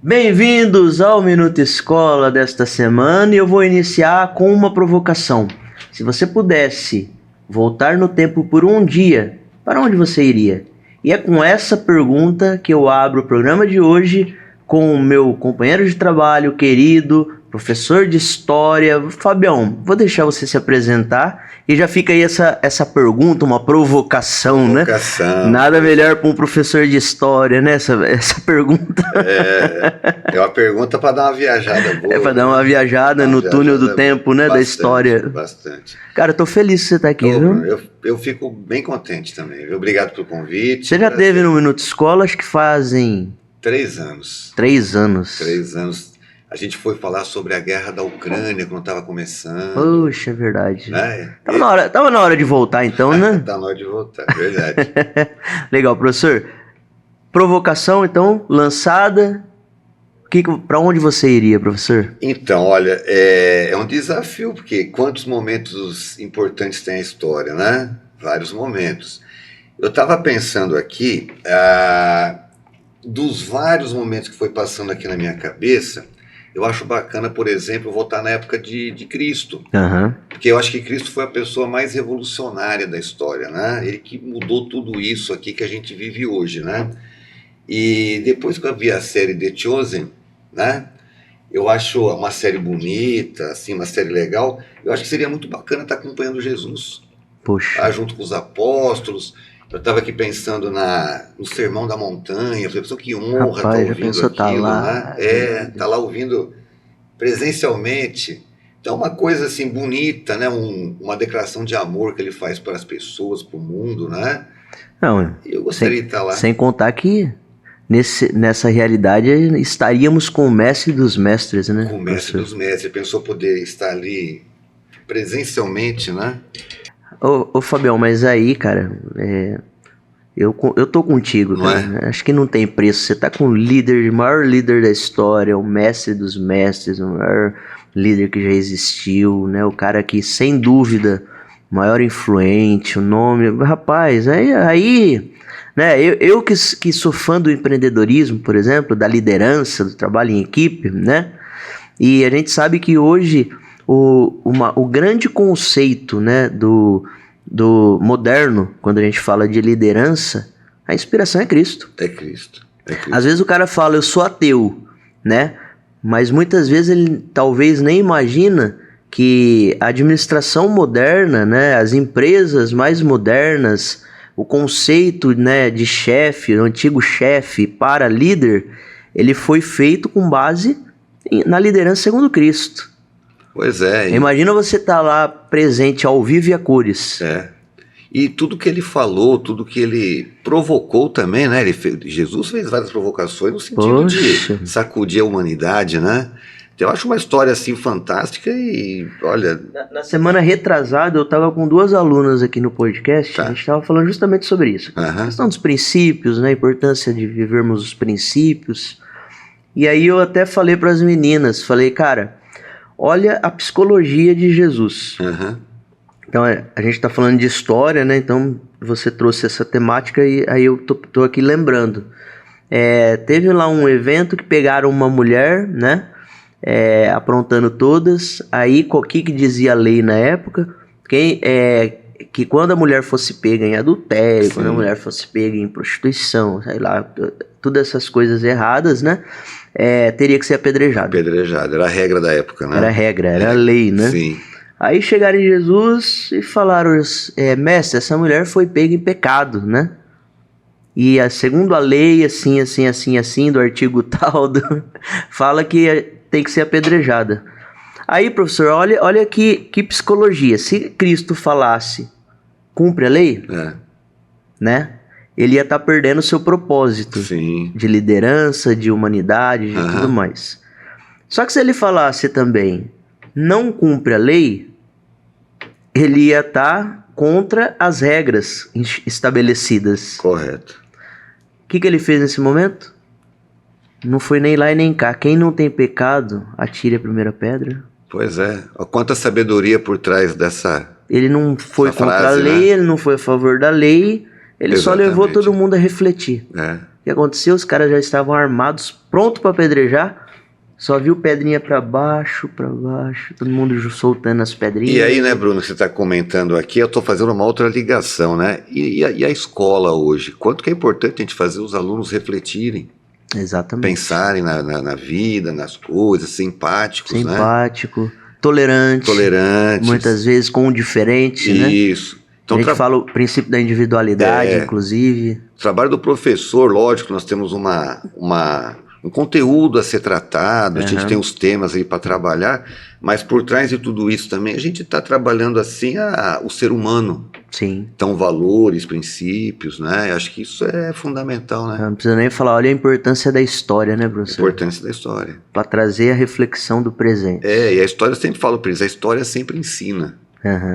Bem-vindos ao Minuto Escola desta semana e eu vou iniciar com uma provocação. Se você pudesse voltar no tempo por um dia, para onde você iria? E é com essa pergunta que eu abro o programa de hoje com o meu companheiro de trabalho querido, professor de História. Fabião, vou deixar você se apresentar e já fica aí essa pergunta, uma provocação, né? Nada melhor para um professor de História, né? Essa pergunta. É uma pergunta para dar uma viajada boa. É para dar uma viajada no túnel do tempo, né? Bastante, da história. Bastante. Cara, eu tô feliz que você tá aqui, viu? Eu fico bem contente também, viu? Obrigado pelo convite. Você já esteve no Minuto Escola, acho que fazem... 3 anos. 3 anos. 3 anos. A gente foi falar sobre a guerra da Ucrânia quando estava começando. Poxa, é verdade. Né? Tava na hora de voltar então, né? Tá na hora de voltar, verdade. Legal, professor. Provocação, então, lançada. Para onde você iria, professor? Então, olha, é um desafio, porque quantos momentos importantes tem a história, né? Vários momentos. Eu estava pensando aqui, dos vários momentos que foi passando aqui na minha cabeça, eu acho bacana, por exemplo, voltar na época de Cristo. Uhum. Porque eu acho que Cristo foi a pessoa mais revolucionária da história, né? Ele que mudou tudo isso aqui que a gente vive hoje, né? E depois que eu vi a série The Chosen, né? Eu acho uma série bonita, assim, uma série legal. Eu acho que seria muito bacana estar acompanhando Jesus. Poxa. Junto com os apóstolos. Eu estava aqui pensando no Sermão da Montanha, pessoa que honra estar ouvindo aquilo, tá lá, né? Tá lá ouvindo presencialmente. Então, uma coisa assim bonita, né? Uma declaração de amor que ele faz para as pessoas, para o mundo, né? Não, eu gostaria de estar lá. Sem contar que nessa realidade estaríamos com o mestre dos mestres, né? Com o mestre dos mestres. Pensou poder estar ali presencialmente, né? Ô Fabião, mas aí, cara, eu tô contigo, cara. Acho que não tem preço. Você tá com o maior líder da história, o mestre dos mestres, o maior líder que já existiu, né? O cara que, sem dúvida, maior influente, o nome... Rapaz, aí né? Eu que sou fã do empreendedorismo, por exemplo, da liderança, do trabalho em equipe, né? E a gente sabe que hoje... O grande conceito, né, do moderno, quando a gente fala de liderança, a inspiração é Cristo. É Cristo. Às vezes o cara fala, eu sou ateu, né? Mas muitas vezes ele talvez nem imagina que a administração moderna, né, as empresas mais modernas, o conceito, né, de chefe, o antigo chefe para líder, ele foi feito com base na liderança segundo Cristo. Pois é. Imagina você estar lá presente ao vivo e a cores. E tudo que ele falou, tudo que ele provocou também, né? Jesus fez várias provocações no sentido de sacudir a humanidade, né? Então, eu acho uma história assim fantástica e, olha... Na semana retrasada, eu estava com 2 alunas aqui no podcast, a gente estava falando justamente sobre isso. A questão dos princípios, né? A importância de vivermos os princípios. E aí eu até falei para as meninas, falei, cara... Olha a psicologia de Jesus. Então, a gente está falando de história, né? Então, você trouxe essa temática e aí eu tô aqui lembrando. Teve lá um evento que pegaram uma mulher, né? Aprontando todas. Aí, o que dizia a lei na época? Que quando a mulher fosse pega em adultério, quando a mulher fosse pega em prostituição, sei lá, todas essas coisas erradas, né? Teria que ser apedrejado. Apedrejado, era a regra da época, né? Era a regra, era a lei, né? Sim. Aí chegaram em Jesus e falaram, mestre, essa mulher foi pega em pecado, né? E segundo a lei, assim, do artigo tal, fala que tem que ser apedrejada. Aí, professor, olha que psicologia. Se Cristo falasse, cumpre a lei, né? Ele ia estar perdendo o seu propósito de liderança, de humanidade, de tudo mais. Só que se ele falasse também, não cumpre a lei, ele ia estar contra as regras estabelecidas. Correto. O que ele fez nesse momento? Não foi nem lá e nem cá. Quem não tem pecado, atire a primeira pedra. Pois é. Quanta sabedoria por trás dessa... Ele não foi contra a lei, né? Ele não foi a favor da lei... Ele só levou todo mundo a refletir. que aconteceu? Os caras já estavam armados, pronto para apedrejar. Só viu pedrinha para baixo, todo mundo soltando as pedrinhas. E aí, né, Bruno, que você está comentando aqui, eu estou fazendo uma outra ligação, né? E a escola hoje? Quanto que é importante a gente fazer os alunos refletirem? Exatamente. Pensarem na vida, nas coisas, simpáticos, né? Simpático, tolerantes. Muitas vezes com o diferente, né? Isso. Então, a gente fala o princípio da individualidade, inclusive. O trabalho do professor, lógico, nós temos um conteúdo a ser tratado, a gente tem os temas aí para trabalhar, mas por trás de tudo isso também a gente está trabalhando assim o ser humano. Sim. Então, valores, princípios, né? Acho que isso é fundamental, né? Não precisa nem falar, olha a importância da história, né, professor? A importância da história. Para trazer a reflexão do presente. E a história, eu sempre falo para eles, a história sempre ensina.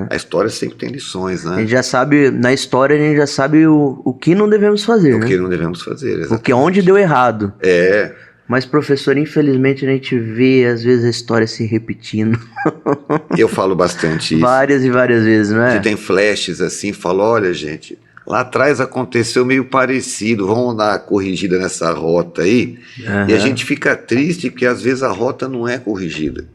A história sempre tem lições, né? A gente já sabe, na história a gente já sabe o que não devemos fazer, né? O que não devemos fazer, exatamente. Porque onde deu errado. Mas, professor, infelizmente a gente vê às vezes a história se repetindo. Eu falo bastante isso. Várias e várias vezes, não é? A gente tem flashes assim, fala, olha gente, lá atrás aconteceu meio parecido, vamos dar uma corrigida nessa rota aí. E a gente fica triste porque às vezes a rota não é corrigida.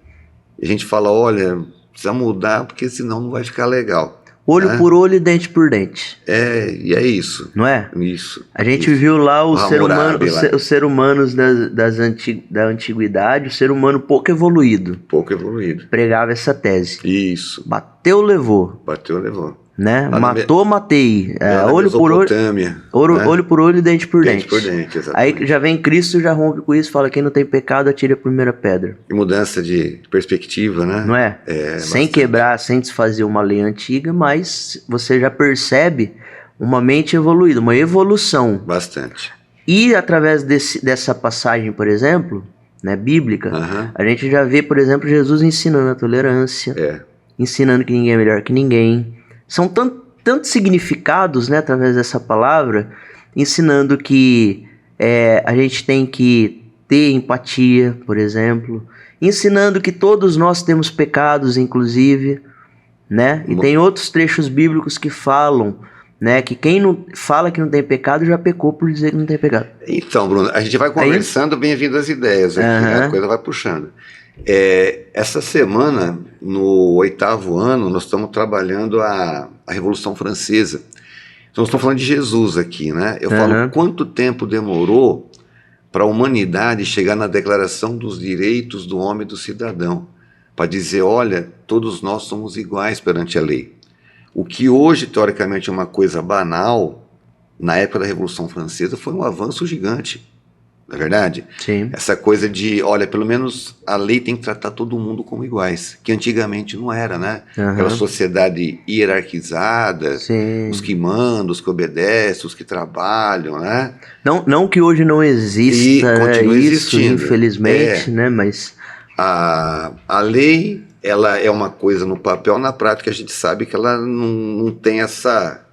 E a gente fala, olha, precisa mudar porque senão não vai ficar legal. Olho por olho e dente por dente. E é isso. Não é? Isso. A gente viu lá os seres humanos da antiguidade, o ser humano pouco evoluído. Pouco evoluído. Pregava essa tese. Isso. Bateu, levou. Bateu, levou. Né? Matou, matei. Olho por olho e dente por dente. Dente por dente, exatamente. Aí já vem Cristo, já rompe com isso, fala quem não tem pecado, atire a primeira pedra. E mudança de perspectiva, né? Não é? Sem quebrar, sem desfazer uma lei antiga, mas você já percebe uma mente evoluída, uma evolução. Bastante. E através dessa passagem, por exemplo, né, bíblica, a gente já vê, por exemplo, Jesus ensinando a tolerância, ensinando que ninguém é melhor que ninguém. São tantos significados, né, através dessa palavra, ensinando que a gente tem que ter empatia, por exemplo, ensinando que todos nós temos pecados, inclusive, né? E tem outros trechos bíblicos que falam, né, que quem não fala que não tem pecado já pecou por dizer que não tem pecado. Então, Bruno, a gente vai conversando, bem-vindo às ideias, aqui, né? A coisa vai puxando. Essa semana, no 8º ano, nós estamos trabalhando a Revolução Francesa. Então, nós estamos falando de Jesus aqui, né? Eu falo quanto tempo demorou para a humanidade chegar na Declaração dos Direitos do Homem e do Cidadão, para dizer, olha, todos nós somos iguais perante a lei. O que hoje, teoricamente, é uma coisa banal, na época da Revolução Francesa, foi um avanço gigante. Não é verdade? Sim. Essa coisa de, olha, pelo menos a lei tem que tratar todo mundo como iguais, que antigamente não era, né? Aquela sociedade hierarquizada, os que mandam, os que obedecem, os que trabalham, né? Não que hoje não exista continua isso, existindo. Infelizmente, né? Mas a lei, ela é uma coisa no papel, na prática a gente sabe que ela não tem essa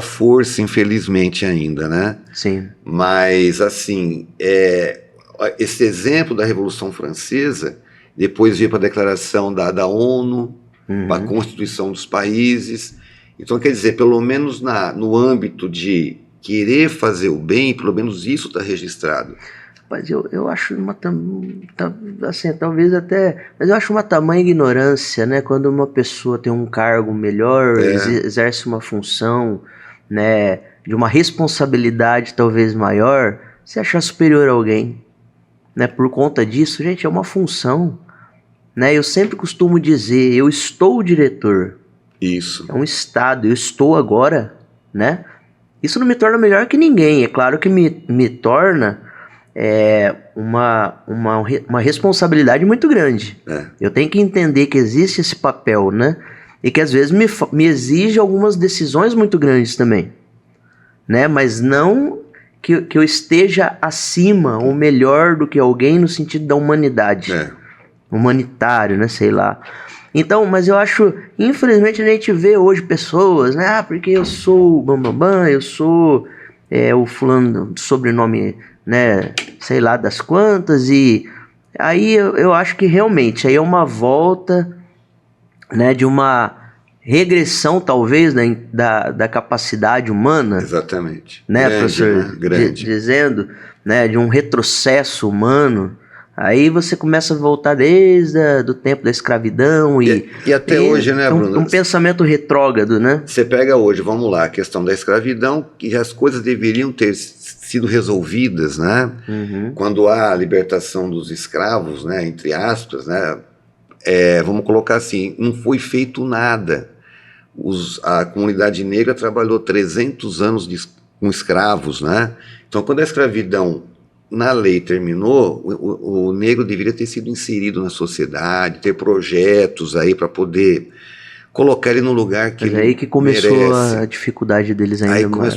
força, infelizmente, ainda, né? Sim. Mas, assim, esse exemplo da Revolução Francesa, depois veio para a declaração da ONU, para a Constituição dos países. Então, quer dizer, pelo menos no âmbito de querer fazer o bem, pelo menos isso está registrado. Mas eu acho assim, talvez até, mas eu acho uma tamanha ignorância, né? Quando uma pessoa tem um cargo melhor, exerce uma função, né, de uma responsabilidade talvez maior, se achar superior a alguém, né? Por conta disso, gente, é uma função, né? Eu sempre costumo dizer, eu estou o diretor. Isso. É um estado, eu estou agora, né? Isso não me torna melhor que ninguém. É claro que me torna uma responsabilidade muito grande. Eu tenho que entender que existe esse papel, né? E que às vezes me exige algumas decisões muito grandes também, né? Mas não que eu esteja acima ou melhor do que alguém no sentido da humanidade. Humanitário, né? Sei lá. Então, mas eu acho, infelizmente a gente vê hoje pessoas, né? Porque eu sou o Bambambam, eu sou o fulano do sobrenome, né, sei lá das quantas, e aí eu acho que realmente aí é uma volta, né, de uma regressão, talvez, da capacidade humana. Exatamente. Né, grande, professor? né? Grande. Dizendo, né, de um retrocesso humano. Aí você começa a voltar desde do tempo da escravidão e até hoje, né, Bruno? Um pensamento retrógrado, né? Você pega hoje, vamos lá, a questão da escravidão, que as coisas deveriam ter sido resolvidas, né? Uhum. Quando há a libertação dos escravos, né, entre aspas, né? Vamos colocar assim, não foi feito nada. A comunidade negra trabalhou 300 anos com escravos, né? Então, quando a escravidão na lei terminou, o negro deveria ter sido inserido na sociedade, ter projetos aí para poder colocar ele no lugar que ele merece. Aí que começou a dificuldade deles ainda mais.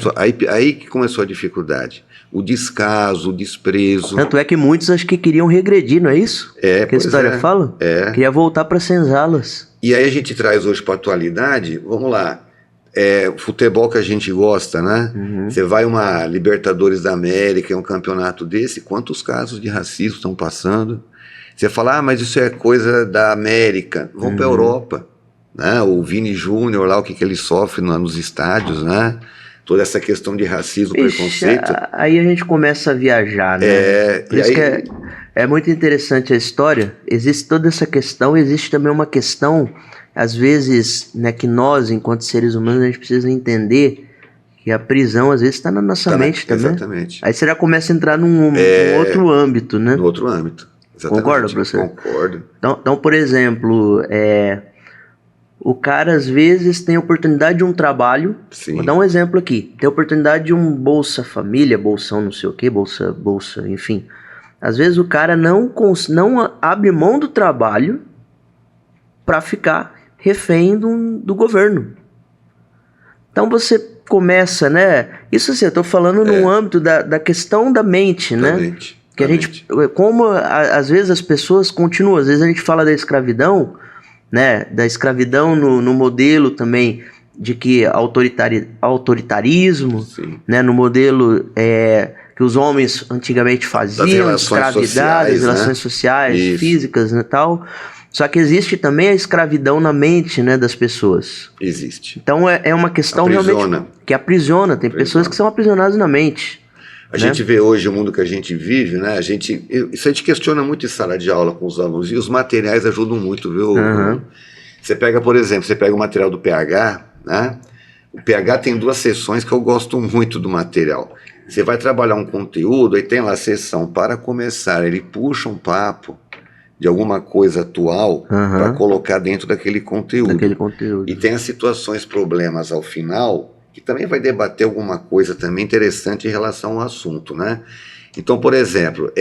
Aí que começou a dificuldade. O descaso, o desprezo. Tanto é que muitos acho que queriam regredir, não é isso? Que a história fala? Queria voltar para senzalas. E aí a gente traz hoje para a atualidade, vamos lá, futebol que a gente gosta, né? Uhum. Você vai uma Libertadores da América, um campeonato desse, quantos casos de racismo estão passando? Você fala, mas isso é coisa da América. Vamos para a Europa, né? O Vini Júnior lá, o que ele sofre nos estádios, né? Toda essa questão de racismo, preconceito. Aí a gente começa a viajar, né? Por isso que é muito interessante a história. Existe toda essa questão, existe também uma questão, às vezes, né, que nós, enquanto seres humanos, a gente precisa entender que a prisão, às vezes, está na nossa mente também. Exatamente. Aí você já começa a entrar num outro âmbito, né? No outro âmbito, exatamente. Concorda, professor? Concordo. Então, por exemplo, o cara, às vezes, tem a oportunidade de um trabalho. Sim. Vou dar um exemplo aqui. Tem a oportunidade de um Bolsa Família, bolsão não sei o quê, bolsa, enfim. Às vezes o cara não abre mão do trabalho para ficar refém do governo. Então você começa, né? Isso assim, eu tô falando no âmbito da questão da mente, né? Que a gente, como às vezes as pessoas continuam, às vezes a gente fala da escravidão, né? Da escravidão no modelo também de que autoritarismo, sim, né? No modelo que os homens antigamente faziam, escravidades, relações sociais, isso, físicas, né, tal. Só que existe também a escravidão na mente, né, das pessoas. Existe. Então é uma questão realmente que aprisiona. Tem pessoas que são aprisionadas na mente. A gente vê hoje o mundo que a gente vive, né? Isso a gente questiona muito em sala de aula com os alunos. E os materiais ajudam muito, viu? Você pega, por exemplo, o material do PH, né? O PH tem 2 sessões que eu gosto muito do material. Você vai trabalhar um conteúdo, aí tem lá a sessão para começar, ele puxa um papo de alguma coisa atual para colocar dentro daquele conteúdo. E tem as situações, problemas ao final, que também vai debater alguma coisa também interessante em relação ao assunto, né? Então, por exemplo,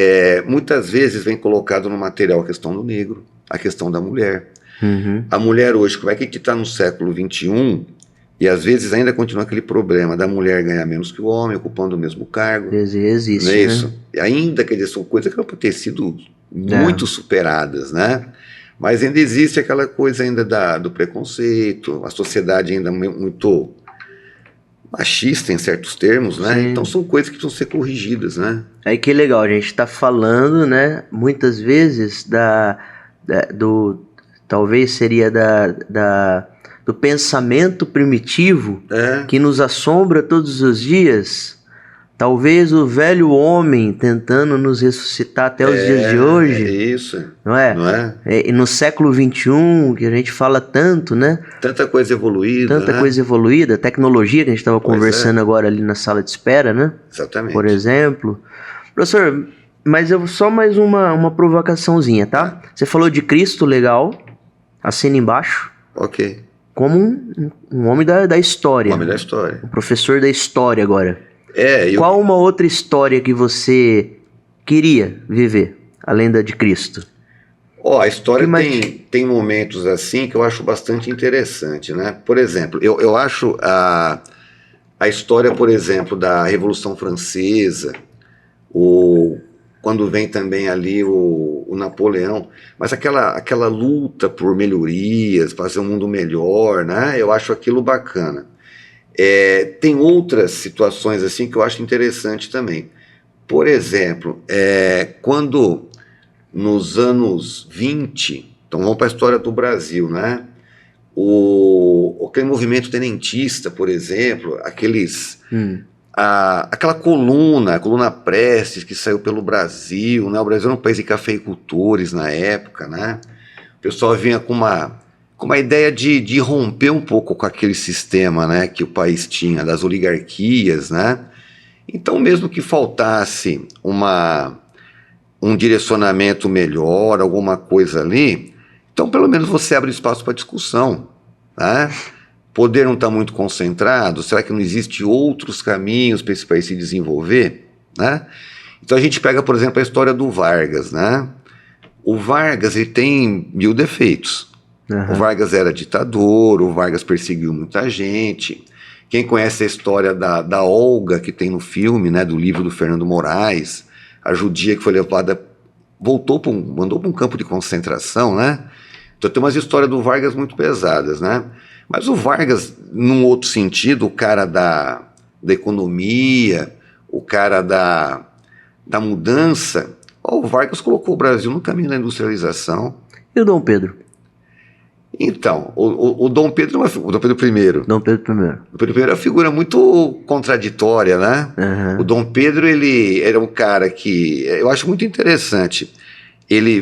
muitas vezes vem colocado no material a questão do negro, a questão da mulher. A mulher hoje, como é que a gente está no século XXI, e às vezes ainda continua aquele problema da mulher ganhar menos que o homem, ocupando o mesmo cargo. Existe, não é isso? E ainda, quer dizer, são coisas que não podem ter sido muito superadas, né? Mas ainda existe aquela coisa ainda do preconceito, a sociedade ainda muito machista em certos termos, né? Sim. Então são coisas que precisam ser corrigidas, né? Aí que legal, a gente está falando, né, muitas vezes talvez seria do pensamento primitivo que nos assombra todos os dias. Talvez o velho homem tentando nos ressuscitar até os dias de hoje. Isso. Não é? E no século XXI, que a gente fala tanto, né? Tanta coisa evoluída. Coisa evoluída, tecnologia que a gente estava conversando agora ali na sala de espera, né? Exatamente. Por exemplo. Professor, mas só mais uma provocaçãozinha, tá? Você falou de Cristo, legal. Assina embaixo. Ok. Como um homem da história. Um homem da história. Um professor da história agora. Qual uma outra história que você queria viver, além da de Cristo? A história tem momentos assim que eu acho bastante interessante, né? Por exemplo, eu acho a história, por exemplo, da Revolução Francesa, quando vem também ali o Napoleão, mas aquela luta por melhorias, fazer um mundo melhor, né? Eu acho aquilo bacana. Tem outras situações assim que eu acho interessante também. Por exemplo, quando nos anos 20, então vamos para a história do Brasil, né? aquele movimento tenentista, por exemplo, aquela a coluna Prestes, que saiu pelo Brasil, né? O Brasil era um país de cafeicultores na época, né? O pessoal vinha com uma ideia de romper um pouco com aquele sistema, né, que o país tinha, das oligarquias, né? Então, mesmo que faltasse um direcionamento melhor, alguma coisa ali, então pelo menos você abre espaço para discussão, né? Poder não está muito concentrado, será que não existem outros caminhos para esse país se desenvolver, né? Então a gente pega, por exemplo, a história do Vargas, né? O Vargas, ele tem 1000 defeitos. Uhum. O Vargas era ditador, o Vargas perseguiu muita gente. Quem conhece a história da Olga, que tem no filme, né, do livro do Fernando Moraes, a judia que foi levada, mandou para um campo de concentração, né? Então tem umas histórias do Vargas muito pesadas, né? Mas o Vargas, num outro sentido, o cara da economia, o cara da mudança, o Vargas colocou o Brasil no caminho da industrialização. E o Dom Pedro? Então, o Dom Pedro, o Dom Pedro I. Dom Pedro I. O Pedro I é uma figura muito contraditória, né? Uhum. O Dom Pedro, ele era um cara que eu acho muito interessante.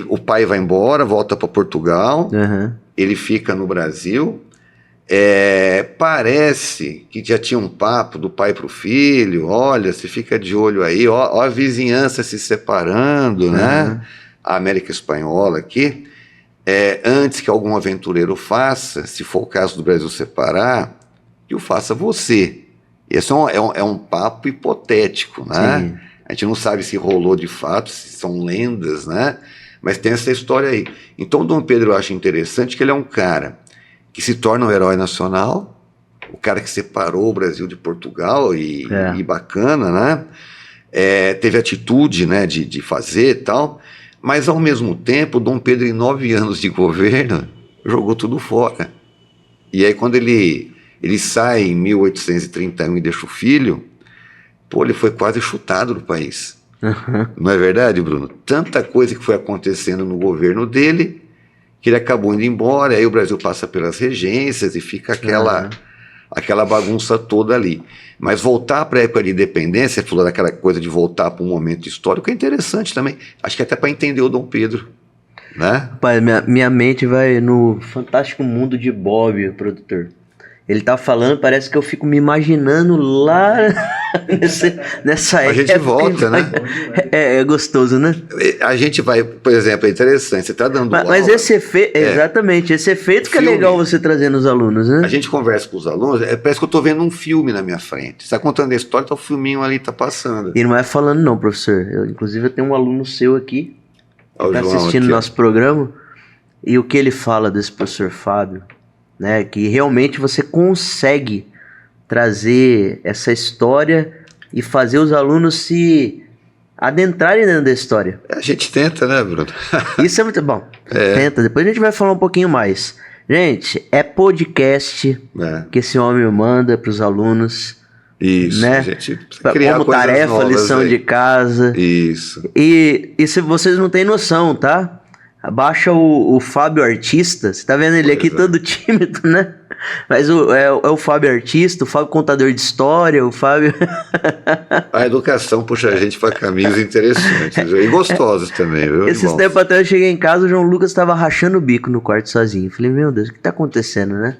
O pai vai embora, volta para Portugal, uhum. Ele fica no Brasil. Parece que já tinha um papo do pai para o filho. Olha, você fica de olho aí, ó a vizinhança se separando, né? A América Espanhola aqui. Antes que algum aventureiro faça, se for o caso do Brasil separar, que o faça você. Esse é um papo hipotético, né? Sim. A gente não sabe se rolou de fato, se são lendas, né? Mas tem essa história aí. Então o Dom Pedro eu acho interessante que ele é um cara que se torna um herói nacional, o cara que separou o Brasil de Portugal e bacana, né? Teve atitude, né, de fazer e tal. Mas, ao mesmo tempo, Dom Pedro, em 9 anos de governo, jogou tudo fora. E aí, quando ele sai em 1831 e deixa o filho, ele foi quase chutado do país. Uhum. Não é verdade, Bruno? Tanta coisa que foi acontecendo no governo dele, que ele acabou indo embora, aí o Brasil passa pelas regências e fica aquela bagunça toda ali. Mas voltar para a época de independência, você falou daquela coisa de voltar para um momento histórico, é interessante também. Acho que até para entender o Dom Pedro, né? Pai, minha mente vai no fantástico mundo de Bob, o produtor. Ele tá falando, parece que eu fico me imaginando lá nessa época. A gente volta, né? É gostoso, né? A gente vai, por exemplo, é interessante, você tá dando mas esse efeito, exatamente, esse efeito que é legal você trazer nos alunos, né? A gente conversa com os alunos, parece que eu tô vendo um filme na minha frente. Você tá contando a história, tá o filminho ali, tá passando. E não é falando não, professor. Inclusive eu tenho um aluno seu aqui, que tá assistindo nosso programa, e o que ele fala desse professor Fábio, né, que realmente você consegue trazer essa história e fazer os alunos se adentrarem dentro da história. A gente tenta, né, Bruno? Isso é muito bom. Tenta. Depois a gente vai falar um pouquinho mais. Gente, é podcast que esse homem manda para os alunos. Isso, né? A gente criar como tarefa, lição aí de casa. Isso. E se vocês não têm noção, tá? Baixa o Fábio Artista. Você tá vendo ele aqui todo tímido, né? Mas é o Fábio Artista, o Fábio Contador de História, o Fábio... A educação puxa a gente para caminhos interessantes e gostosos também, viu? Esses tempos até eu cheguei em casa, o João Lucas estava rachando o bico no quarto sozinho. Falei, meu Deus, o que tá acontecendo, né?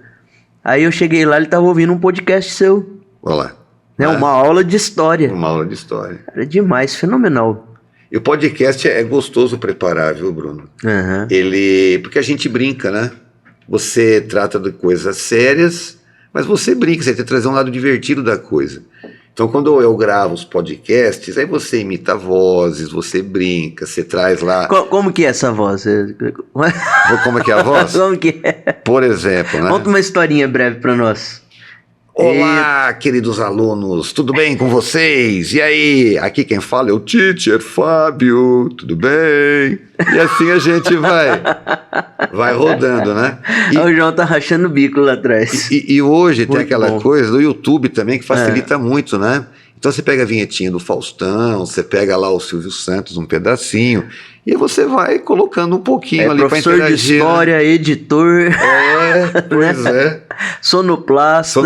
Aí eu cheguei lá, ele tava ouvindo um podcast seu. Olha lá. Né? Uma aula de história. Uma aula de história. Era demais, fenomenal. E o podcast é gostoso preparar, viu, Bruno? Uhum. Porque a gente brinca, né? Você trata de coisas sérias, mas você brinca, você tem que trazer um lado divertido da coisa. Então, quando eu gravo os podcasts, aí você imita vozes, você brinca, você traz lá... Como que é essa voz? Como é que é a voz? Como que é? Por exemplo, né? Conta uma historinha breve para nós. Olá, queridos alunos, tudo bem com vocês? E aí, aqui quem fala é o teacher Fábio, tudo bem? E assim a gente vai rodando, né? O João tá rachando o bico lá atrás. E hoje muito tem aquela coisa do YouTube também que facilita muito, né? Então você pega a vinhetinha do Faustão, você pega lá o Silvio Santos, um pedacinho, e aí você vai colocando um pouquinho ali para interagir. Professor de história, né? Editor. Pois é. Sonoplasta.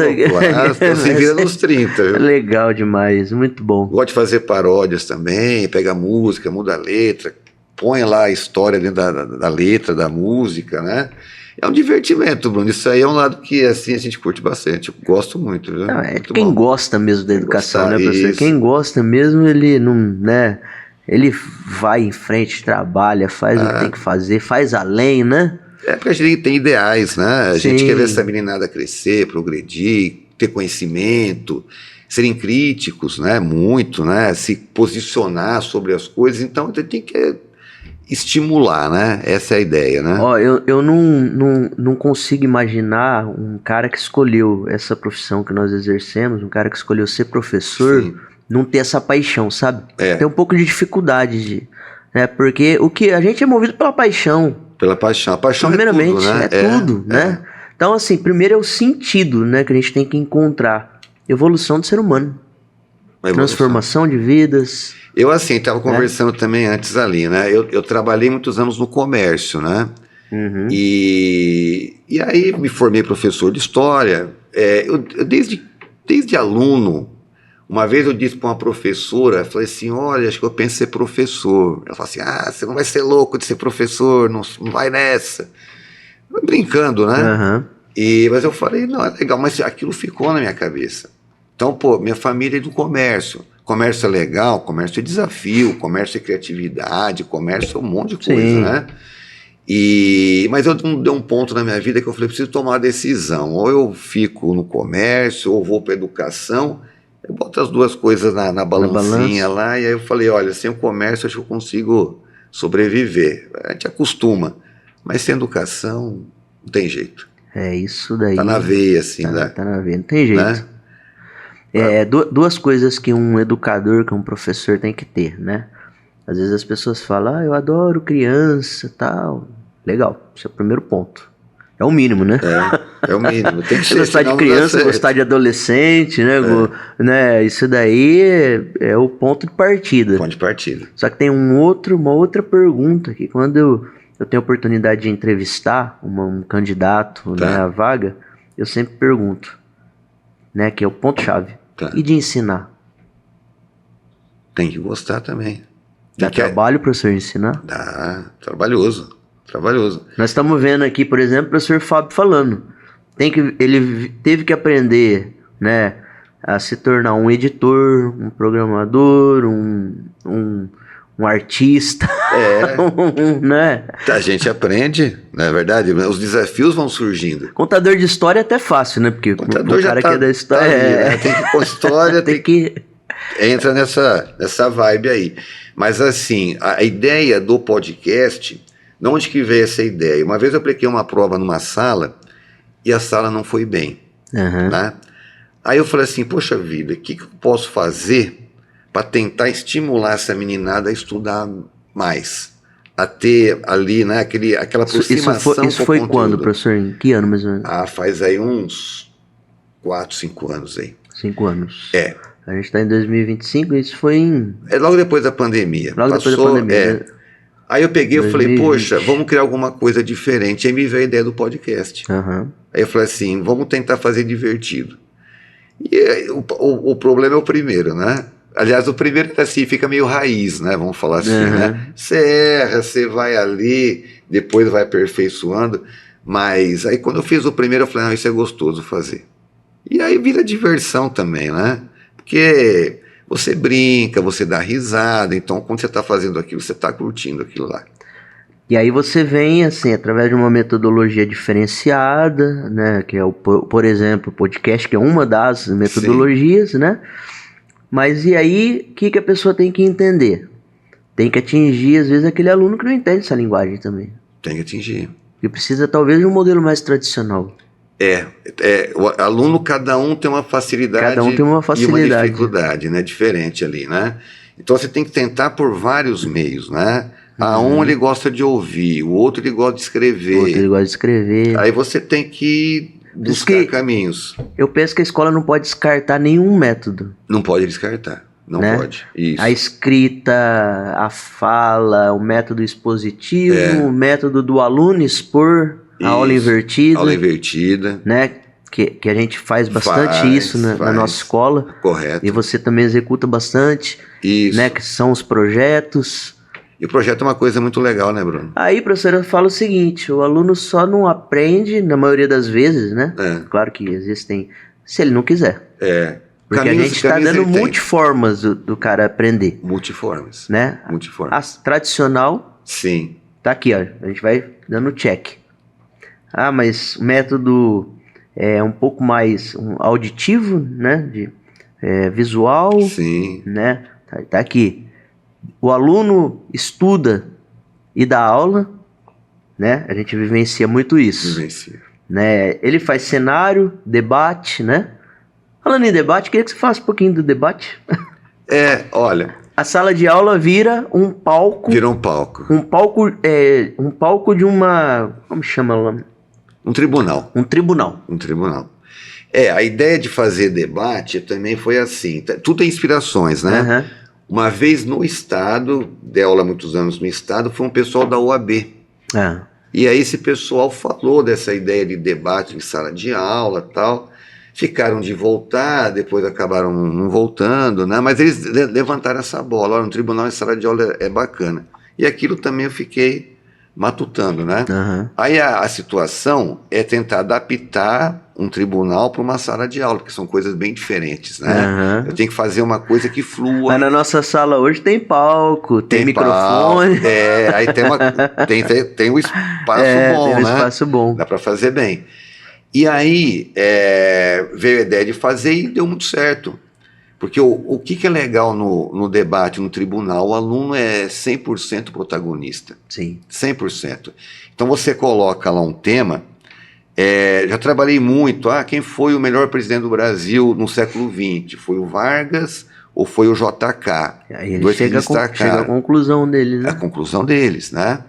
Se vira nos 30. Viu? Legal demais, muito bom. Gosto de fazer paródias também, pega a música, muda a letra, põe lá a história dentro da letra, da música, né? É um divertimento, Bruno. Isso aí é um lado que assim a gente curte bastante. Eu gosto muito, viu? Não, é muito quem bom. gosta mesmo da educação, né, professor? Isso. Quem gosta mesmo, ele não, né? Ele vai em frente, trabalha, faz o que tem que fazer, faz além, né? É porque a gente tem ideais, né? A gente Sim. quer ver essa meninada crescer, progredir, ter conhecimento, serem críticos, né? Muito, né? Se posicionar sobre as coisas. Então, a gente tem que estimular, né? Essa é a ideia, né? Ó, eu não consigo imaginar um cara que escolheu essa profissão que nós exercemos, um cara que escolheu ser professor, Sim. não ter essa paixão, sabe? É. Tem um pouco de dificuldade, né? Porque o que a gente é movido pela paixão. Pela paixão. A paixão Primeiramente, é tudo, né? Tudo, né? Então, assim, primeiro é o sentido, né, que a gente tem que encontrar. Evolução do ser humano. Transformação de vidas. Eu, assim, estava conversando também antes ali, né? Eu trabalhei muitos anos no comércio, né? Uhum. E aí me formei professor de história. Eu desde aluno, uma vez eu disse para uma professora, falei assim, olha, acho que eu penso em ser professor. Ela falou assim, você não vai ser louco de ser professor, não vai nessa. Brincando, né? Uhum. Mas eu falei, não, é legal, mas aquilo ficou na minha cabeça. Então, pô, minha família é do comércio. Comércio é legal, comércio é desafio, comércio é criatividade, comércio é um monte de coisa, Sim. né? Mas eu dei um ponto na minha vida que eu falei, preciso tomar uma decisão. Ou eu fico no comércio, ou vou para educação. Eu boto as duas coisas na balancinha lá, e aí eu falei, olha, sem o comércio acho que eu consigo sobreviver. A gente acostuma, mas sem educação não tem jeito. É isso daí. Tá na veia, assim, né? Tá na veia, não tem jeito. Né? Duas coisas que um educador, que um professor tem que ter, né? Às vezes as pessoas falam, eu adoro criança, tal. Legal, esse é o primeiro ponto. É o mínimo, né? É o mínimo. Tem que ser, gostar de criança, gostar de adolescente, né? Né? Isso daí é o ponto de partida. Ponto de partida. Só que tem uma outra pergunta que quando eu tenho a oportunidade de entrevistar um candidato, né, à vaga, eu sempre pergunto, né? Que é o ponto-chave. E de ensinar? Tem que gostar também. Dá trabalho, professor, ensinar? Dá, trabalhoso. Nós estamos vendo aqui, por exemplo, o professor Fábio falando. Ele teve que aprender, né, a se tornar um editor, um programador, um artista. Né? A gente aprende, não é verdade? Os desafios vão surgindo. Contador de história é até fácil, né? Porque contador o cara que é da história... Tem que pôr história, tem que... Entra nessa vibe aí. Mas assim, a ideia do podcast, de onde que veio essa ideia? Uma vez eu apliquei uma prova numa sala e a sala não foi bem. Né? Aí eu falei assim, poxa vida, o que eu posso fazer para tentar estimular essa meninada a estudar mais? A ter ali, né, aquela aproximação Isso foi quando, professor? Em que ano mais ou menos? Faz aí uns 4, 5 anos aí. 5 anos. A gente está em 2025, isso foi em... logo depois da pandemia. Depois da pandemia. Aí eu peguei e falei, poxa, vamos criar alguma coisa diferente. Aí me veio a ideia do podcast. Aí eu falei assim, vamos tentar fazer divertido. E aí, o problema é o primeiro, né? Aliás, o primeiro assim, fica meio raiz, né? Vamos falar assim, né? Você erra, você vai ali, depois vai aperfeiçoando. Mas aí quando eu fiz o primeiro, eu falei, não, isso é gostoso fazer. E aí vira diversão também, né? Porque você brinca, você dá risada, então quando você está fazendo aquilo, você está curtindo aquilo lá. E aí você vem, assim, através de uma metodologia diferenciada, né, que é, por exemplo, o podcast, que é uma das metodologias, né? Mas e aí, o que a pessoa tem que entender? Tem que atingir, às vezes, aquele aluno que não entende essa linguagem também. Tem que atingir. Que precisa, talvez, de um modelo mais tradicional. O aluno, cada um tem uma facilidade, e uma dificuldade, né, diferente ali, né? Então você tem que tentar por vários meios, né? Um ele gosta de ouvir, o outro ele gosta de escrever. Aí você tem que buscar caminhos. Eu penso que a escola não pode descartar nenhum método. Não pode descartar. Não pode. Isso. A escrita, a fala, o método expositivo, o método do aluno expor, a aula invertida. Aula invertida. Né? Que a gente faz bastante isso na nossa escola. Correto. E você também executa bastante. Isso. Né? Que são os projetos. E o projeto é uma coisa muito legal, né, Bruno? Aí, professor, eu falo o seguinte, o aluno só não aprende, na maioria das vezes, né? Claro que existem, se ele não quiser. Porque a gente está dando multiformas do cara aprender. Multiformas. Né? Multiformas. A tradicional. Sim. Tá aqui, ó. A gente vai dando check. Ah, mas o método é um pouco mais auditivo, né? Visual. Sim. Né? Tá aqui. O aluno estuda e dá aula, né? A gente vivencia muito isso. Vivencia. Né? Ele faz cenário, debate, né? Falando em debate, queria que você falasse um pouquinho do debate. Olha... A sala de aula vira um palco... Vira um palco. Um palco de uma... Como chama lá? Um tribunal. Um tribunal. Um tribunal. A ideia de fazer debate também foi assim. Tudo tem inspirações, né? Uhum. Uma vez no Estado, dei aula há muitos anos no Estado, foi um pessoal da OAB. E aí esse pessoal falou dessa ideia de debate em sala de aula e tal. Ficaram de voltar, depois acabaram não voltando, né? Mas eles levantaram essa bola. Olha, no tribunal em sala de aula é bacana. E aquilo também eu fiquei matutando, né? Uhum. Aí a situação é tentar adaptar um tribunal para uma sala de aula, porque são coisas bem diferentes, né? Uhum. Eu tenho que fazer uma coisa que flua. Mas na nossa sala hoje tem palco, tem microfone. Aí tem um espaço bom, tem um né? espaço bom. Dá para fazer bem. E aí veio a ideia de fazer e deu muito certo. Porque o que é legal no debate, no tribunal, o aluno é 100% protagonista. Sim. 100%. Então você coloca lá um tema, já trabalhei muito, quem foi o melhor presidente do Brasil no século XX? Foi o Vargas ou foi o JK? Aí ele chega à conclusão deles, né? A conclusão deles, né?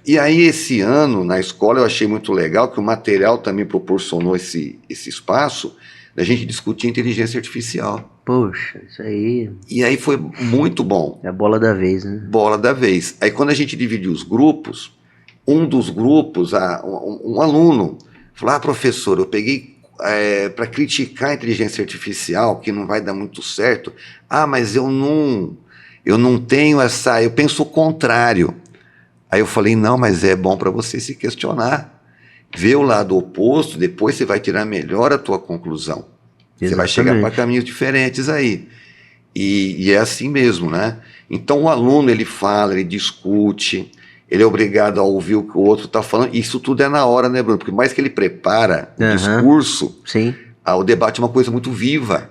E aí esse ano na escola eu achei muito legal que o material também proporcionou esse espaço da gente discutir inteligência artificial. Poxa, isso aí... E aí foi muito bom. É a bola da vez, né? Bola da vez. Aí quando a gente dividiu os grupos, um dos grupos, um aluno, falou, professor, eu peguei para criticar a inteligência artificial, que não vai dar muito certo. Mas eu não tenho eu penso o contrário. Aí eu falei, não, mas é bom para você se questionar. Ver o lado oposto, depois você vai tirar melhor a tua conclusão. Exatamente. Você vai chegar para caminhos diferentes aí. E é assim mesmo, né? Então o aluno, ele fala, ele discute, ele é obrigado a ouvir o que o outro está falando. Isso tudo é na hora, né, Bruno? Porque mais que ele prepara o discurso, sim. O debate é uma coisa muito viva.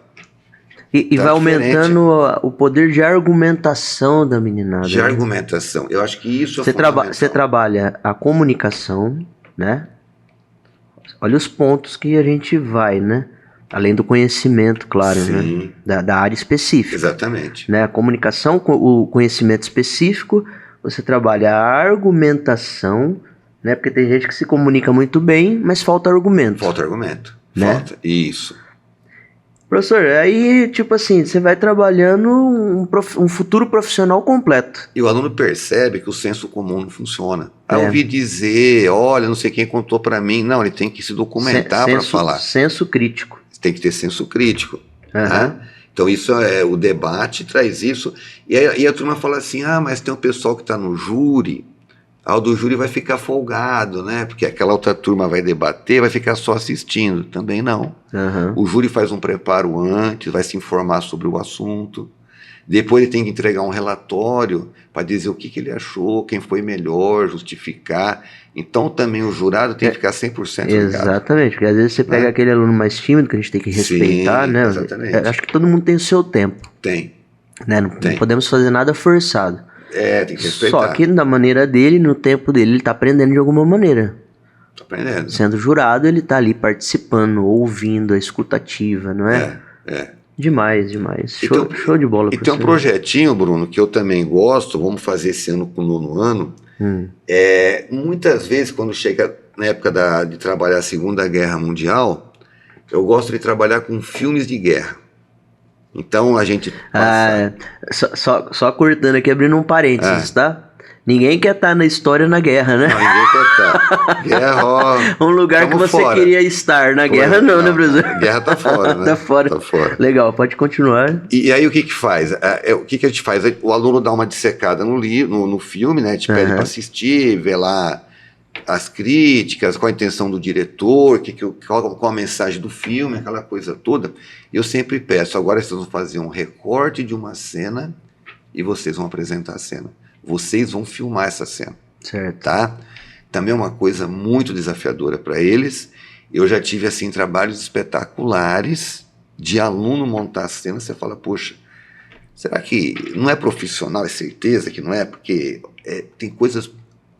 E vai aumentando o poder de argumentação da meninada. De argumentação. Eu acho que isso Você trabalha a comunicação, né? Olha os pontos que a gente vai, né? Além do conhecimento, claro, sim, né? Da área específica. Exatamente. Né? A comunicação, o conhecimento específico, você trabalha a argumentação, né? Porque tem gente que se comunica muito bem, mas falta argumento. Falta argumento. Né? Falta. Isso. Professor, aí, tipo assim, você vai trabalhando um futuro profissional completo. E o aluno percebe que o senso comum não funciona. Eu ouvi dizer, olha, não sei quem contou para mim. Não, ele tem que se documentar para falar. Senso crítico. Tem que ter senso crítico. Né? Então, isso o debate traz isso. E aí a turma fala assim, mas tem um pessoal que está no júri. O do júri vai ficar folgado, né? Porque aquela outra turma vai debater, vai ficar só assistindo. Também não. O júri faz um preparo antes, vai se informar sobre o assunto. Depois ele tem que entregar um relatório para dizer o que ele achou, quem foi melhor, justificar. Então também o jurado tem que ficar 100% ligado. Exatamente, porque às vezes você pega aquele aluno mais tímido, que a gente tem que respeitar, né? Exatamente. Acho que todo mundo tem o seu tempo. Tem. Né? Não podemos fazer nada forçado. Tem que respeitar. Só que da maneira dele, no tempo dele, ele está aprendendo de alguma maneira. Tá aprendendo. Sendo jurado, ele está ali participando, ouvindo, a escutativa, não é? Demais. Show de bola. E tem um projetinho, Bruno, que eu também gosto, vamos fazer esse ano com o 9º ano. Muitas vezes, quando chega na época de trabalhar a Segunda Guerra Mundial, eu gosto de trabalhar com filmes de guerra. Então a gente passa... Só cortando aqui, abrindo um parênteses, tá? Ninguém quer estar na história na guerra, né? Não, ninguém quer estar. Guerra, ó, um lugar que você fora. Queria estar. Na guerra não, né, professor? A guerra tá fora, né? Tá fora. Tá fora. Legal, pode continuar. E aí o que faz? O que a gente faz? O aluno dá uma dissecada no filme, né? Te pede para assistir, ver lá as críticas, qual a intenção do diretor, qual a mensagem do filme, aquela coisa toda. Eu sempre peço, agora vocês vão fazer um recorte de uma cena e vocês vão apresentar a cena. Vocês vão filmar essa cena. Certo. Tá? Também é uma coisa muito desafiadora para eles. Eu já tive, assim, trabalhos espetaculares de aluno montar a cena. Você fala, poxa, será que não é profissional? É certeza que não é? Porque tem coisas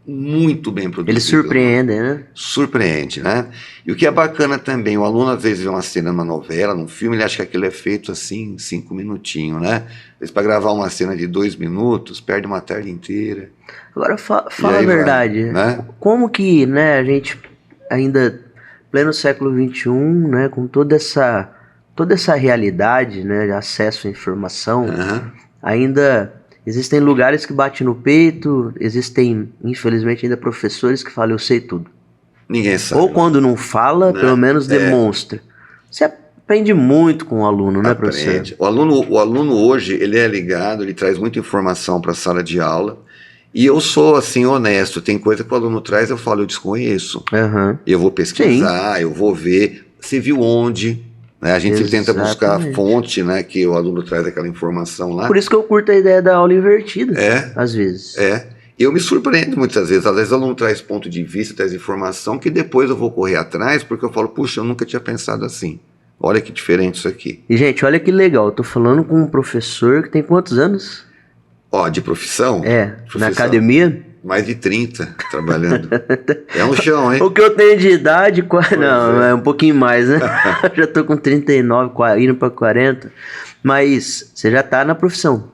muito bem produzidas. Eles surpreendem, né? Surpreende, né? E o que é bacana também, o aluno às vezes vê uma cena numa novela, num filme, ele acha que aquilo é feito assim, em 5 minutinhos, né? Às vezes para gravar uma cena de 2 minutos, perde uma tarde inteira. Agora fala a verdade, né? Como que, né, a gente ainda, pleno século XXI, né, com toda essa realidade, né, de acesso à informação, ainda... Existem lugares que batem no peito, existem, infelizmente, ainda professores que falam, eu sei tudo. Ninguém sabe. Ou quando não fala, né? Pelo menos demonstra. Você aprende muito com o aluno, né, professor? O aluno hoje, ele é ligado, ele traz muita informação para a sala de aula, e eu sou, assim, honesto. Tem coisa que o aluno traz, eu falo, eu desconheço. Eu vou pesquisar, eu vou ver. Você viu onde... A gente tenta buscar a fonte, né, que o aluno traz aquela informação lá. Por isso que eu curto a ideia da aula invertida, às vezes. Eu me surpreendo muitas vezes. Às vezes o aluno traz ponto de vista, traz informação, que depois eu vou correr atrás, porque eu falo, puxa, eu nunca tinha pensado assim. Olha que diferente isso aqui. E, gente, olha que legal. Eu tô falando com um professor que tem quantos anos? De profissão? Profissão. Na academia? Mais de 30 trabalhando. É um chão, hein? O que eu tenho de idade, não, é um pouquinho mais, né? Já tô com 39, indo pra 40. Mas você já tá na profissão.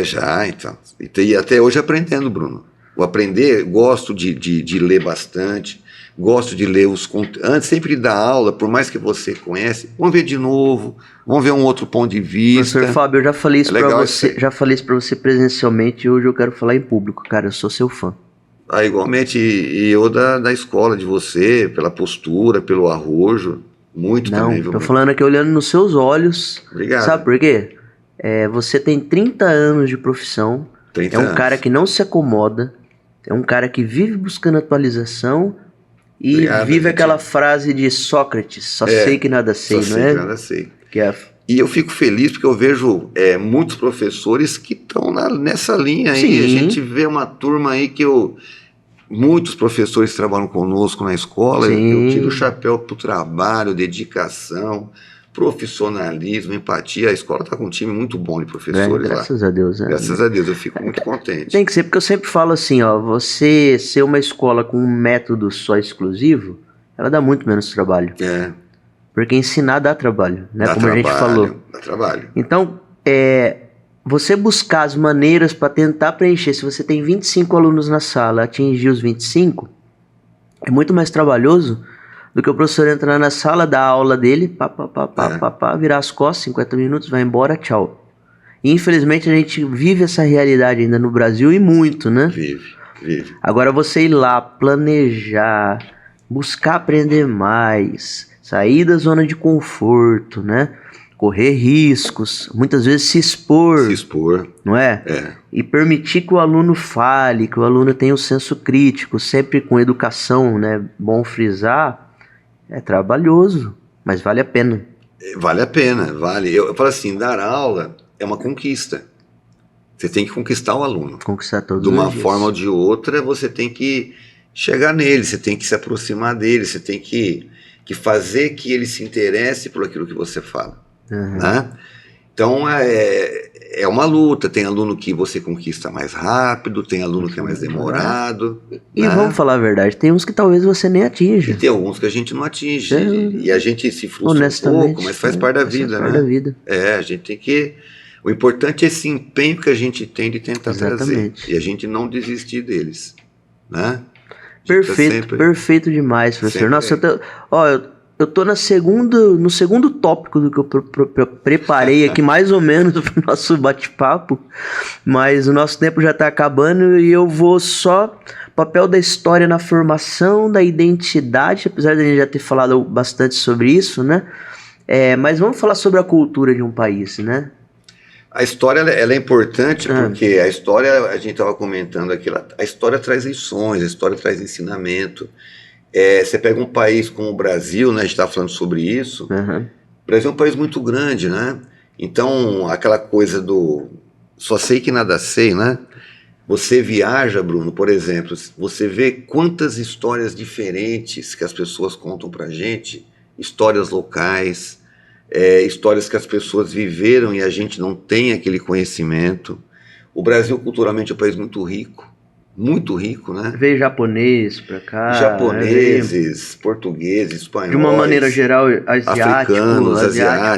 Já, então. E até hoje aprendendo, Bruno. O aprender, gosto de ler bastante, gosto de ler os conteúdos. Antes sempre de dar aula, por mais que você conhece, vamos ver de novo, vamos ver um outro ponto de vista. Professor Fábio, eu já falei isso pra você presencialmente e hoje eu quero falar em público, cara, eu sou seu fã. Igualmente, e eu da escola de você, pela postura, pelo arrojo, muito também. Não, tô falando aqui olhando nos seus olhos. Obrigado. Sabe por quê? Você tem 30 anos de profissão, é um cara que não se acomoda, é um cara que vive buscando atualização e vive aquela frase de Sócrates, só sei que nada sei, não é? Só sei que nada sei. E eu fico feliz porque eu vejo muitos professores que estão nessa linha aí. Sim. A gente vê uma turma aí muitos professores trabalham conosco na escola. Eu tiro o chapéu pro trabalho, dedicação, profissionalismo, empatia. A escola está com um time muito bom de professores lá. Graças a Deus. Graças a Deus, eu fico muito contente. Tem que ser, porque eu sempre falo assim, você ser uma escola com um método só exclusivo, ela dá muito menos trabalho. Porque ensinar dá trabalho, né? Como a gente falou. Dá trabalho. Então, você buscar as maneiras para tentar preencher, se você tem 25 alunos na sala, atingir os 25, é muito mais trabalhoso do que o professor entrar na sala, dar a aula dele, virar as costas, 50 minutos, vai embora, tchau. E, infelizmente a gente vive essa realidade ainda no Brasil e muito, né? Vive. Agora você ir lá, planejar, buscar aprender mais, sair da zona de conforto, né? Correr riscos, muitas vezes se expor, não é? E permitir que o aluno fale, que o aluno tenha um senso crítico, sempre com educação, né? Bom frisar, é trabalhoso, mas vale a pena. Vale a pena, vale. Eu falo assim, dar aula é uma conquista. Você tem que conquistar o aluno. Conquistar todos os dias. De uma dias. forma ou de outra, você tem que chegar nele, você tem que se aproximar dele, você tem que fazer que ele se interesse por aquilo que você fala. Né? Então é uma luta. Tem aluno que você conquista mais rápido, tem aluno que é mais demorado. E vamos falar a verdade, tem uns que talvez você nem atinja. E tem alguns que a gente não atinge. E a gente se frustra um pouco, mas faz parte da vida, né? A gente tem que... O importante é esse empenho que a gente tem de tentar trazer. E a gente não desistir deles, né? Perfeito demais, professor. Nossa, eu tô no segundo tópico do que eu preparei aqui, mais ou menos, para o nosso bate-papo, mas o nosso tempo já está acabando e eu vou só... Papel da história na formação da identidade, apesar de a gente já ter falado bastante sobre isso, né? Mas vamos falar sobre a cultura de um país, né? A história ela é importante porque a história, a gente estava comentando aqui, a história traz lições, a história traz ensinamento. Você pega um país como o Brasil, né, a gente está falando sobre isso, o Brasil é um país muito grande, né? Então, aquela coisa do só sei que nada sei, né? Você viaja, Bruno, por exemplo, você vê quantas histórias diferentes que as pessoas contam pra gente, histórias locais, histórias que as pessoas viveram e a gente não tem aquele conhecimento. O Brasil culturalmente é um país muito rico, né? Veio japonês pra cá. Japoneses, portugueses, espanhóis. De uma maneira geral, asiáticos,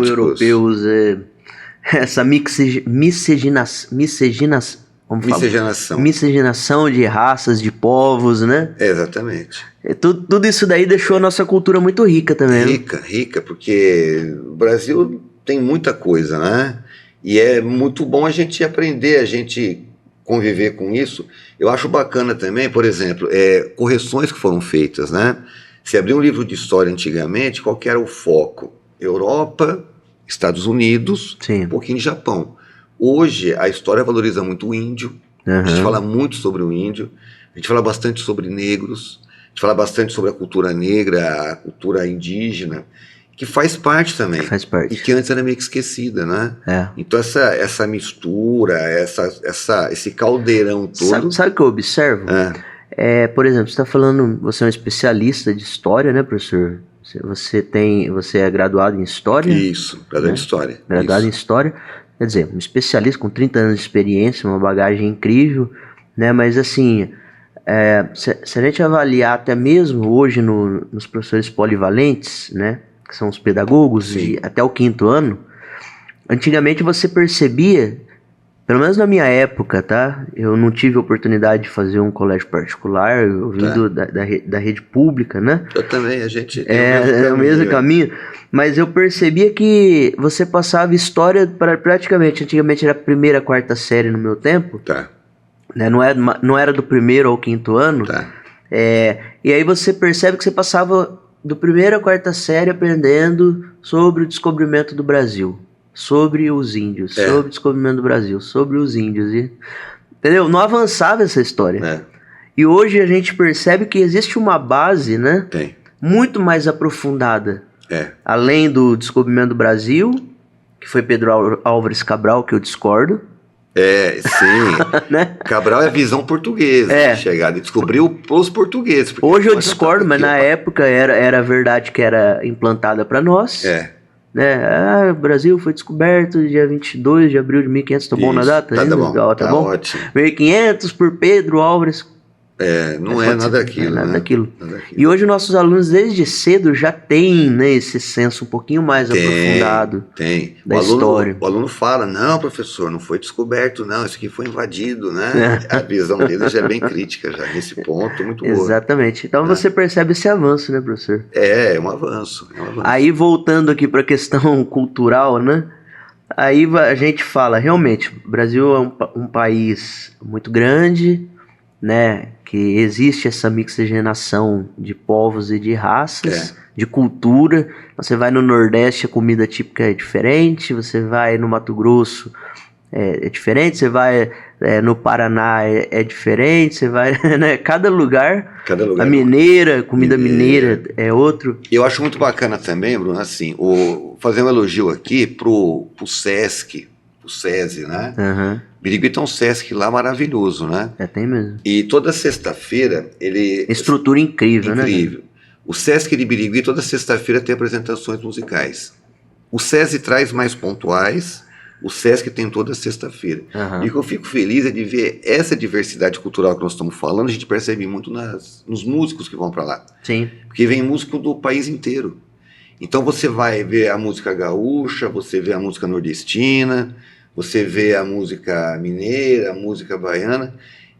europeus. Essa miscigenação de raças, de povos, né? Exatamente. Tudo isso daí deixou a nossa cultura muito rica também. Rica, porque o Brasil tem muita coisa, né? E é muito bom a gente aprender, a gente conviver com isso. Eu acho bacana também, por exemplo, correções que foram feitas, né? Se abrir um livro de história antigamente, qual que era o foco? Europa, Estados Unidos, um pouquinho de Japão. Hoje, a história valoriza muito o índio, a gente fala muito sobre o índio, a gente fala bastante sobre negros, a gente fala bastante sobre a cultura negra, a cultura indígena, que faz parte também. E que antes era meio que esquecida, né? Então essa mistura, esse caldeirão todo... Sabe o que eu observo? Por exemplo, você está falando, você é um especialista de história, né, professor? Você é graduado em História? Isso, graduado em História. Graduado em História. Quer dizer, um especialista com 30 anos de experiência, uma bagagem incrível, né? Mas assim, se a gente avaliar até mesmo hoje nos professores polivalentes, né? Que são os pedagogos, até o 5º ano, antigamente você percebia, pelo menos na minha época, tá? Eu não tive oportunidade de fazer um colégio particular, eu vim da rede pública, né? Eu também, a gente tem o mesmo caminho. Mas eu percebia que você passava história praticamente, antigamente era a 1ª, 4ª série no meu tempo, né? Não era do 1º ao 5º ano, e aí você percebe que você passava do 1º à 4ª série aprendendo sobre o descobrimento do Brasil, sobre os índios, sobre o descobrimento do Brasil, sobre os índios, entendeu? Não avançava essa história. E hoje a gente percebe que existe uma base, né? Muito mais aprofundada. Além do descobrimento do Brasil, que foi Pedro Álvares Cabral, que eu discordo. Sim. Né? Cabral é a visão portuguesa. Chegada e descobriu os portugueses. Hoje eu discordo, mas na época era a verdade que era implantada para nós. Né? O Brasil foi descoberto dia 22 de abril de 1500, tá bom na data? Tá bom, tá bom? Ótimo. 1500 por Pedro Álvares. Não é nada daquilo, nada daquilo. E hoje nossos alunos desde cedo já têm, né, esse senso um pouquinho mais aprofundado da história. O aluno fala, não, professor, não foi descoberto, não, isso aqui foi invadido, né? A visão dele já é bem crítica, já nesse ponto, muito boa. Exatamente. Então você percebe esse avanço, né, professor? É um avanço. Aí voltando aqui para a questão cultural, né? Aí a gente fala, realmente, o Brasil é um país muito grande, né, que existe essa mixigenação de povos e de raças, de cultura. Você vai no Nordeste, a comida típica é diferente, você vai no Mato Grosso, é diferente, você vai no Paraná, é diferente, você vai, né, cada lugar a mineira, comida mineira é outro. Eu acho muito bacana também, Bruno, assim, fazer um elogio aqui pro SESC, o SESI, né? Birigui tem um Sesc lá maravilhoso, né? Tem mesmo. E toda sexta-feira ele... Estrutura incrível, né? Incrível. O Sesc de Birigui toda sexta-feira tem apresentações musicais. O SESI traz mais pontuais, o Sesc tem toda sexta-feira. E o que eu fico feliz é de ver essa diversidade cultural que nós estamos falando, a gente percebe muito nos músicos que vão para lá. Sim. Porque vem músico do país inteiro. Então você vai ver a música gaúcha, você vê a música nordestina, você vê a música mineira, a música baiana,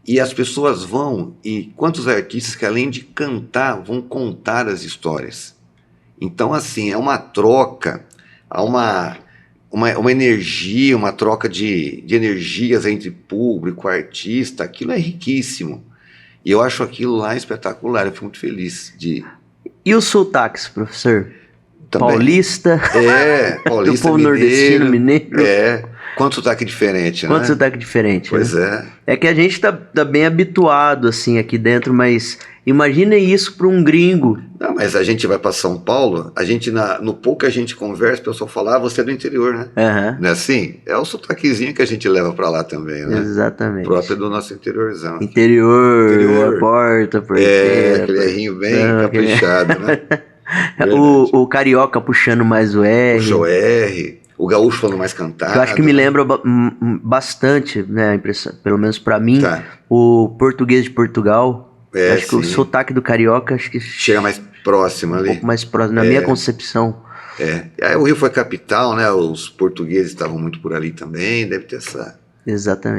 E as pessoas vão, e quantos artistas que além de cantar, vão contar as histórias. Então, assim, é uma troca, há uma energia, uma troca de energias entre público, artista, aquilo é riquíssimo. E eu acho aquilo lá espetacular, eu fico muito feliz de... E os sotaques, professor? Também. Paulista, paulista, do povo nordestino, mineiro. Quanto sotaque diferente, Quanto né? sotaque diferente, Pois né? É que a gente tá bem habituado, assim, aqui dentro, mas imagina isso para um gringo. Não, mas a gente vai para São Paulo, a gente, no pouco que a gente conversa, o pessoal fala, você é do interior, né? Uhum. Não é assim? É o sotaquezinho que a gente leva para lá também, né? Exatamente. Próprio do nosso interiorzão. Interior. Porteira. Aquele errinho bem caprichado, né? o carioca puxando mais o R. Puxa o R, o gaúcho falando mais cantado. Eu acho que me lembra bastante, né, a impressão, pelo menos pra mim, o português de Portugal. Acho que o sotaque do carioca acho que chega mais próximo ali. Um pouco mais próximo, na minha concepção. Aí o Rio foi capital, né? Os portugueses estavam muito por ali também, deve ter essa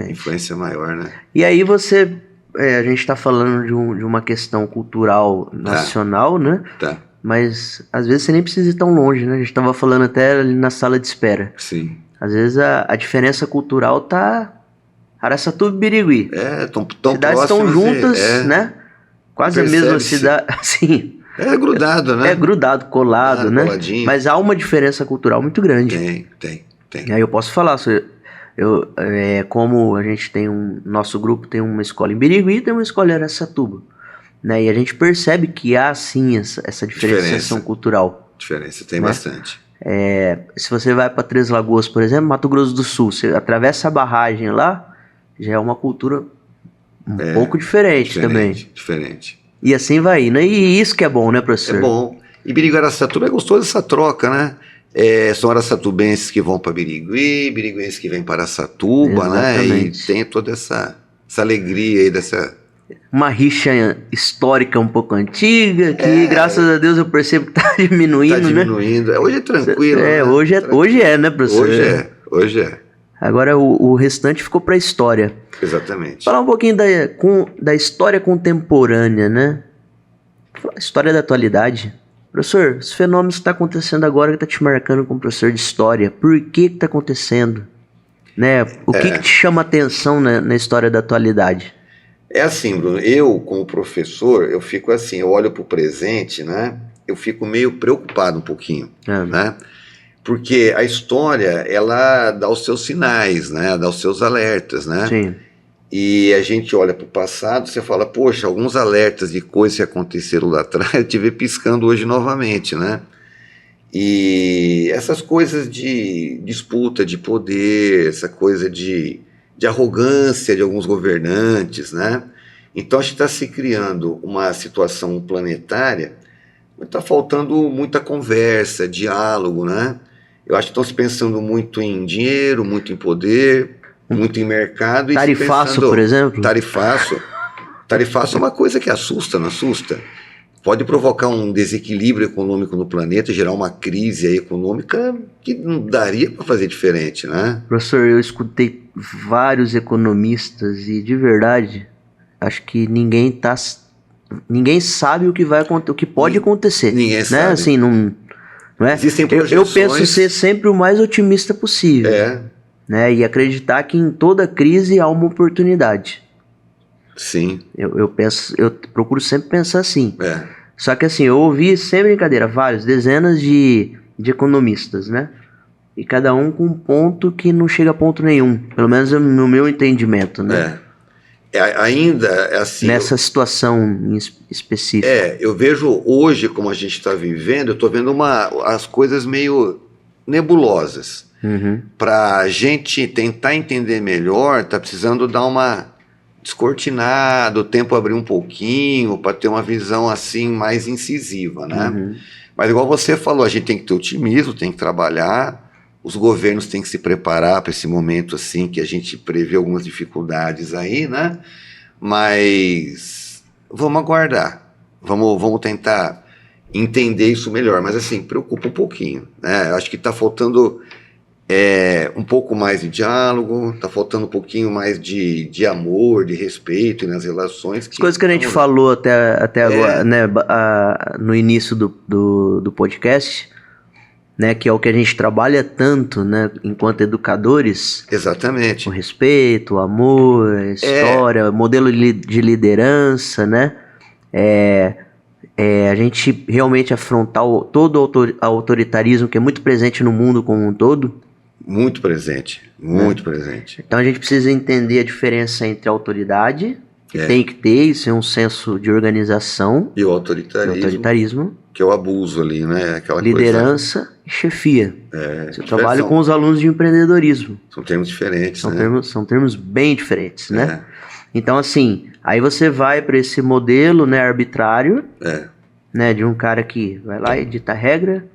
influência maior, né? E aí a gente está falando de uma questão cultural nacional, né? Tá. Mas às vezes você nem precisa ir tão longe, né? A gente estava falando até ali na sala de espera. Sim. Às vezes a diferença cultural tá Araçatuba e Birigui. Tão cidades estão juntas, né? Quase a mesma cidade, assim. É grudado, né? É grudado, colado, né? Coladinho. Mas há uma diferença cultural muito grande. Tem. Aí eu posso falar, como a gente tem nosso grupo tem uma escola em Birigui e tem uma escola em Araçatuba, né? E a gente percebe que há sim essa diferenciação cultural. Diferença, tem bastante. Se você vai para Três Lagoas, por exemplo, Mato Grosso do Sul, você atravessa a barragem lá, já é uma cultura um pouco diferente também. Diferente. E assim vai indo. E isso que é bom, né, professor? É bom. E Birigui e Araçatuba é gostoso essa troca, né? São araçatubenses que vão para Birigui, biriguenses que vêm para Araçatuba, né? E tem toda essa alegria aí dessa... Uma rixa histórica um pouco antiga, que graças a Deus eu percebo que tá diminuindo, né? Tá diminuindo. Hoje é tranquilo, né? Hoje é, né, professor? Hoje é. Agora o restante ficou para a história. Exatamente. Falar um pouquinho da história contemporânea, né? História da atualidade. Professor, os fenômenos que estão acontecendo agora que está te marcando como professor de história, por que está acontecendo? Né? O que te chama a atenção na história da atualidade? É assim, Bruno, eu como professor, eu fico assim, eu olho para o presente, né? Eu fico meio preocupado um pouquinho, né? Porque a história, ela dá os seus sinais, né? Dá os seus alertas, né? Sim. E a gente olha para o passado, você fala, poxa, alguns alertas de coisas que aconteceram lá atrás, eu te vê piscando hoje novamente, né? E essas coisas de disputa de poder, essa coisa de arrogância de alguns governantes, né? Então, a gente está se criando uma situação planetária, mas está faltando muita conversa, diálogo, né? Eu acho que estão se pensando muito em dinheiro, muito em poder, muito em mercado. Tarifaço, por exemplo? Tarifaço é uma coisa que assusta, não assusta? Pode provocar um desequilíbrio econômico no planeta, gerar uma crise aí econômica que não daria para fazer diferente, né? Professor, eu escutei vários economistas e, de verdade, acho que ninguém sabe o que pode acontecer. Ninguém sabe. Né? Assim, não é? Existem projeções. Eu penso ser sempre o mais otimista possível. Né? E acreditar que em toda crise há uma oportunidade. Sim. Eu procuro sempre pensar assim. Só que assim, eu ouvi, sem brincadeira, dezenas de economistas, né? E cada um com um ponto que não chega a ponto nenhum. Pelo menos no meu entendimento, né? Ainda assim... Nessa situação específica. Eu vejo hoje, como a gente está vivendo, eu estou vendo as coisas meio nebulosas. Para a gente tentar entender melhor, está precisando dar uma descortinada, o tempo abrir um pouquinho, para ter uma visão assim mais incisiva, né? Mas igual você falou, a gente tem que ter otimismo, tem que trabalhar, os governos têm que se preparar para esse momento assim, que a gente prevê algumas dificuldades aí, né? Mas vamos aguardar, vamos tentar entender isso melhor, mas assim, preocupa um pouquinho, né? Acho que está faltando um pouco mais de diálogo, está faltando um pouquinho mais de amor, de respeito nas relações. As coisas que a gente falou até agora, né, no início do podcast, né, que é o que a gente trabalha tanto, né, enquanto educadores. Exatamente. O respeito, o amor, a história, modelo de liderança, né? A gente realmente afrontar todo o autoritarismo que é muito presente no mundo como um todo. Muito presente, muito presente. Então a gente precisa entender a diferença entre a autoridade, que tem que ter, isso é um senso de organização. E o autoritarismo. Que é o abuso ali, né? Aquela liderança coisa... e chefia. Você trabalha com os alunos de empreendedorismo. São termos diferentes, são termos bem diferentes, né? Então, assim, aí você vai para esse modelo, né, arbitrário, né, de um cara que vai lá e dita regra.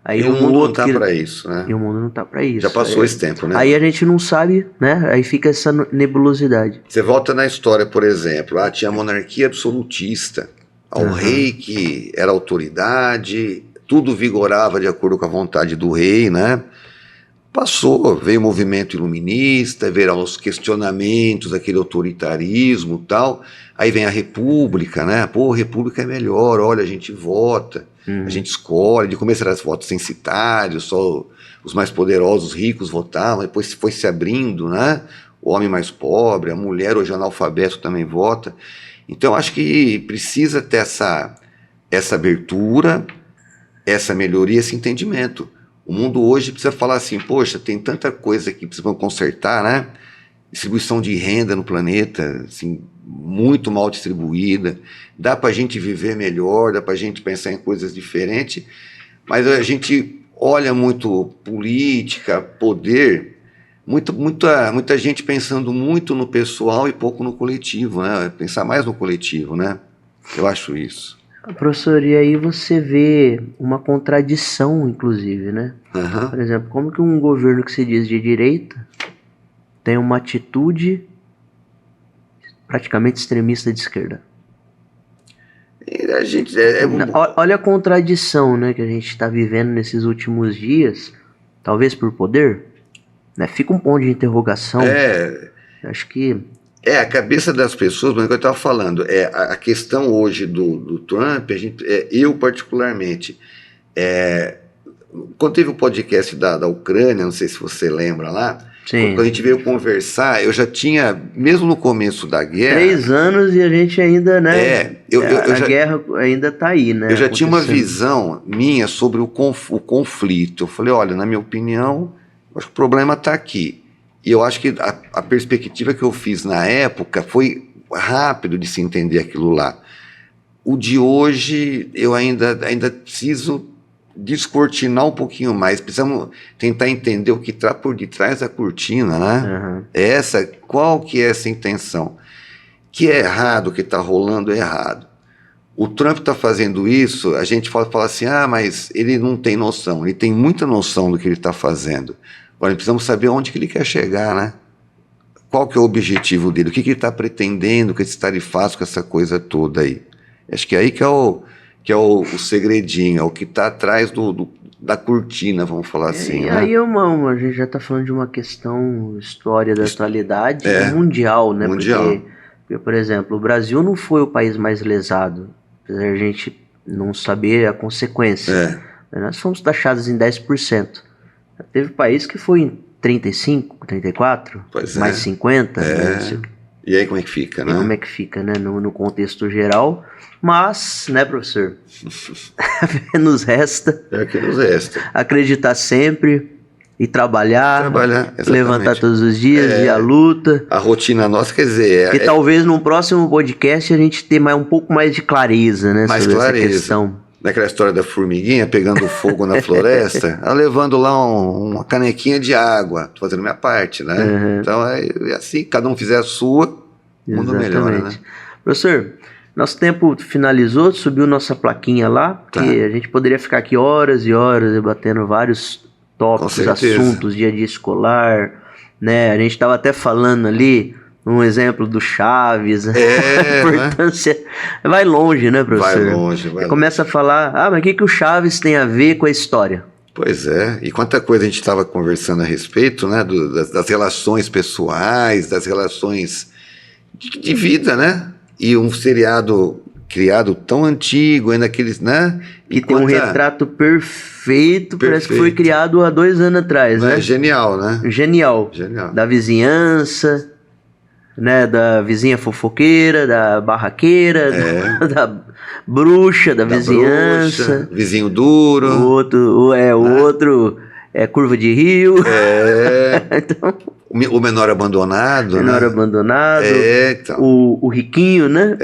Aí e o mundo não tá para isso, né? E o mundo não tá para isso. Já passou esse tempo, né? Aí a gente não sabe, né? Aí fica essa nebulosidade. Você volta na história, por exemplo, tinha a monarquia absolutista, ao rei que era autoridade, tudo vigorava de acordo com a vontade do rei, né? Passou, veio o movimento iluminista, veio os questionamentos, aquele autoritarismo e tal. Aí vem a república, né? Pô, a república é melhor, olha, a gente vota, a gente escolhe. De começo eram votos censitários, só os mais poderosos, ricos votavam, depois foi se abrindo, né? O homem mais pobre, a mulher hoje analfabeto também vota. Então acho que precisa ter essa abertura, essa melhoria, esse entendimento. O mundo hoje precisa falar assim, poxa, tem tanta coisa que precisam consertar, né? Distribuição de renda no planeta, assim, muito mal distribuída. Dá para a gente viver melhor, dá para a gente pensar em coisas diferentes, mas a gente olha muito política, poder, muita gente pensando muito no pessoal e pouco no coletivo, né? Pensar mais no coletivo, né? Eu acho isso. Professor, e aí você vê uma contradição, inclusive, né? Por exemplo, como que um governo que se diz de direita tem uma atitude praticamente extremista de esquerda? A gente olha a contradição, né, que a gente está vivendo nesses últimos dias, talvez por poder, né? Fica um ponto de interrogação. Acho que... a cabeça das pessoas, mas é o que eu estava falando, a questão hoje do Trump, eu particularmente, quando teve o podcast da Ucrânia, não sei se você lembra lá, quando a gente veio conversar, eu já tinha, mesmo no começo da guerra... 3 anos e a gente ainda, né? A guerra ainda está aí, né? Eu já tinha uma visão minha sobre o conflito. Eu falei, olha, na minha opinião, acho que o problema está aqui. E eu acho que a perspectiva que eu fiz na época foi rápido de se entender aquilo lá. O de hoje, eu ainda preciso descortinar um pouquinho mais. Precisamos tentar entender o que está por detrás da cortina, né? Qual que é essa intenção? Que é errado, o que está rolando é errado. O Trump está fazendo isso, a gente fala assim, mas ele não tem noção. Ele tem muita noção do que ele está fazendo. Agora, precisamos saber onde que ele quer chegar, né? Qual que é o objetivo dele? O que ele está pretendendo que esse tarifácio com essa coisa toda aí? Acho que é aí que é o segredinho, é o que está atrás da cortina, vamos falar assim. E aí a gente já está falando de uma questão, história da atualidade mundial, né? Mundial. Porque, por exemplo, o Brasil não foi o país mais lesado, apesar de a gente não saber a consequência. Nós fomos taxados em 10%. Teve país que foi em 35, 34, mais 50. Né? E aí como é que fica, né? Como é que fica, né? No contexto geral. Mas, né, professor? Nos resta. É o que nos resta. Acreditar sempre e trabalhar levantar todos os dias e a luta. A rotina nossa, quer dizer... E talvez no próximo podcast a gente tenha um pouco mais de clareza, né? Mais sobre clareza. Essa questão. Daquela história da formiguinha pegando fogo na floresta, ela levando lá uma canequinha de água, tô fazendo minha parte, né? Então é assim, cada um fizer a sua, o mundo melhora, né? Professor, nosso tempo finalizou, subiu nossa plaquinha lá, que a gente poderia ficar aqui horas e horas debatendo vários tópicos, assuntos, dia a dia escolar, né? A gente estava até falando ali um exemplo do Chaves, a importância vai longe, né, professor? Vai longe. Começa a falar, mas o que o Chaves tem a ver com a história? Pois é, e quanta coisa a gente estava conversando a respeito, né, das relações pessoais, das relações de vida, né? E um seriado criado tão antigo, ainda aqueles, né? Que tem um retrato perfeito, parece que foi criado há 2 anos atrás, né? Genial, né? Genial. Da vizinhança, né? Da vizinha fofoqueira, da barraqueira, da bruxa, da vizinhança. Bruxa, vizinho duro. O outro é curva de rio. Então... O menor abandonado, menor abandonado. Então. O riquinho, né?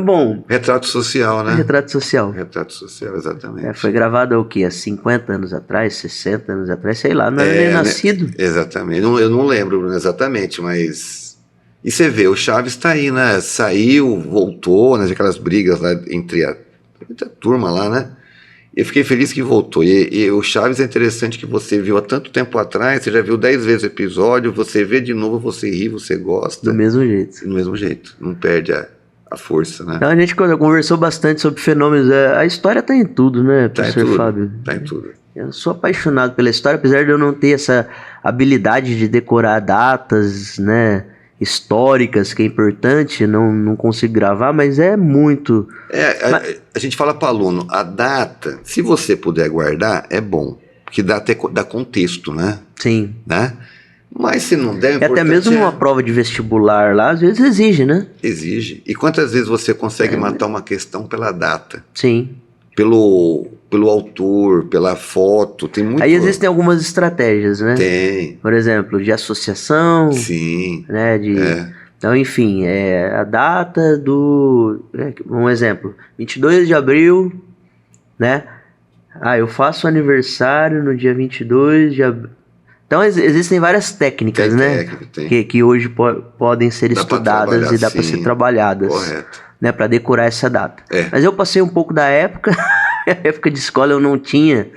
Bom. Retrato social, né? Retrato social. Retrato social, exatamente. Foi gravado o quê? Há 50 anos atrás, 60 anos atrás, sei lá, não era nem nascido. Exatamente. Eu não lembro exatamente, mas... E você vê, o Chaves tá aí, né? Saiu, voltou, né? Aquelas brigas lá entre a turma lá, né? Eu fiquei feliz que voltou. E o Chaves é interessante que você viu há tanto tempo atrás, você já viu 10 vezes o episódio, você vê de novo, você ri, você gosta. Do mesmo jeito. Do mesmo jeito. Não perde a força, né? Então a gente conversou bastante sobre fenômenos. A história tá em tudo, né, professor Fábio? Tá em tudo. Eu sou apaixonado pela história, apesar de eu não ter essa habilidade de decorar datas, né, históricas, que é importante, não consigo gravar, mas é muito... A gente fala para o aluno, a data, se você puder guardar, é bom, porque dá contexto, né? Sim. Né? Mas se não der... Até mesmo numa prova de vestibular lá, às vezes exige, né? Exige. E quantas vezes você consegue matar uma questão pela data? Sim. Pelo autor, pela foto, tem muito... Aí existem algumas estratégias, né? Tem. Por exemplo, de associação. Sim. Né? Então, enfim, a data do... Um exemplo, 22 de abril, né? Eu faço aniversário no dia 22 de abril. Então, existem várias técnicas, né? Que hoje podem ser estudadas e dá para ser trabalhadas. Correto. Né, para decorar essa data. Mas eu passei um pouco da época, a época de escola eu não tinha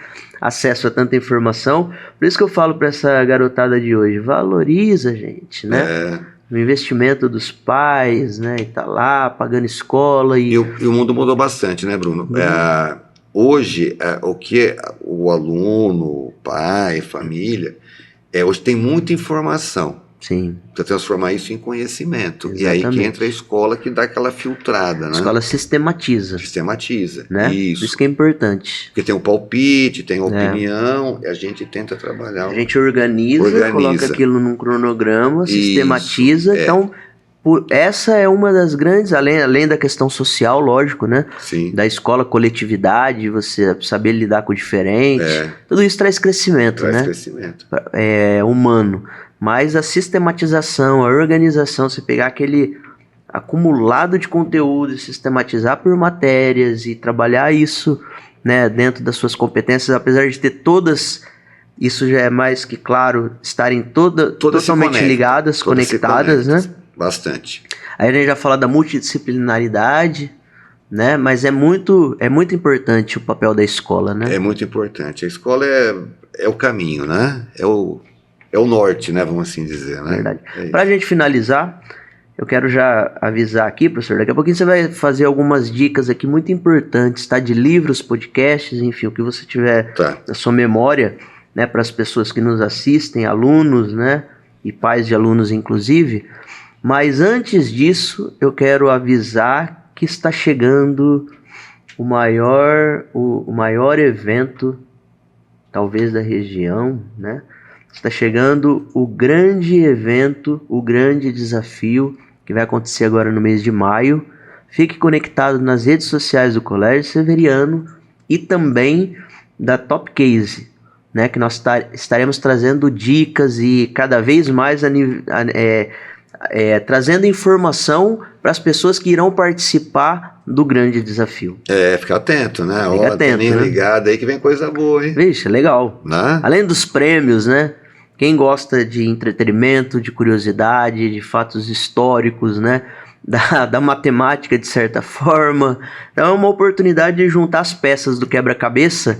acesso a tanta informação, por isso que eu falo para essa garotada de hoje, valoriza, gente, né? O investimento dos pais, né, e tá lá pagando escola. E o mundo mudou bastante, né, Bruno? Hoje, o que o aluno, o pai, família, hoje tem muita informação. Sim. Para transformar isso em conhecimento. Exatamente. E aí que entra a escola que dá aquela filtrada, né? A escola sistematiza. Né? Isso que é importante. Porque tem o palpite, tem a opinião, e a gente tenta trabalhar. A gente organiza, coloca aquilo num cronograma, sistematiza. Então, essa é uma das grandes, além da questão social, lógico, né? Sim. Da escola, coletividade, você saber lidar com o diferente. Tudo isso traz crescimento, né? Traz crescimento. Humano. Mas a sistematização, a organização, você pegar aquele acumulado de conteúdo e sistematizar por matérias e trabalhar isso, né, dentro das suas competências, apesar de ter todas, isso já é mais que claro, estarem totalmente ligadas, conectadas, né? Bastante. Aí a gente já fala da multidisciplinaridade, né? Mas é muito importante o papel da escola, né? É muito importante. A escola é o caminho, né? É o norte, né? Vamos assim dizer, né? Verdade. Para a gente finalizar, eu quero já avisar aqui, professor, daqui a pouquinho você vai fazer algumas dicas aqui muito importantes, tá? De livros, podcasts, enfim, o que você tiver na sua memória, né? Para as pessoas que nos assistem, alunos, né? E pais de alunos, inclusive. Mas antes disso, eu quero avisar que está chegando o maior evento, talvez da região, né? Está chegando o grande evento, o grande desafio que vai acontecer agora no mês de maio. Fique conectado nas redes sociais do Colégio Severiano e também da Top Case, né? Que nós estaremos trazendo dicas e cada vez mais trazendo informação para as pessoas que irão participar do grande desafio. Fica atento, né? Fica atento, né? Ligado aí que vem coisa boa, hein? Vixe, legal. Né? Além dos prêmios, né? Quem gosta de entretenimento, de curiosidade, de fatos históricos, né? Da matemática, de certa forma. Então é uma oportunidade de juntar as peças do quebra-cabeça,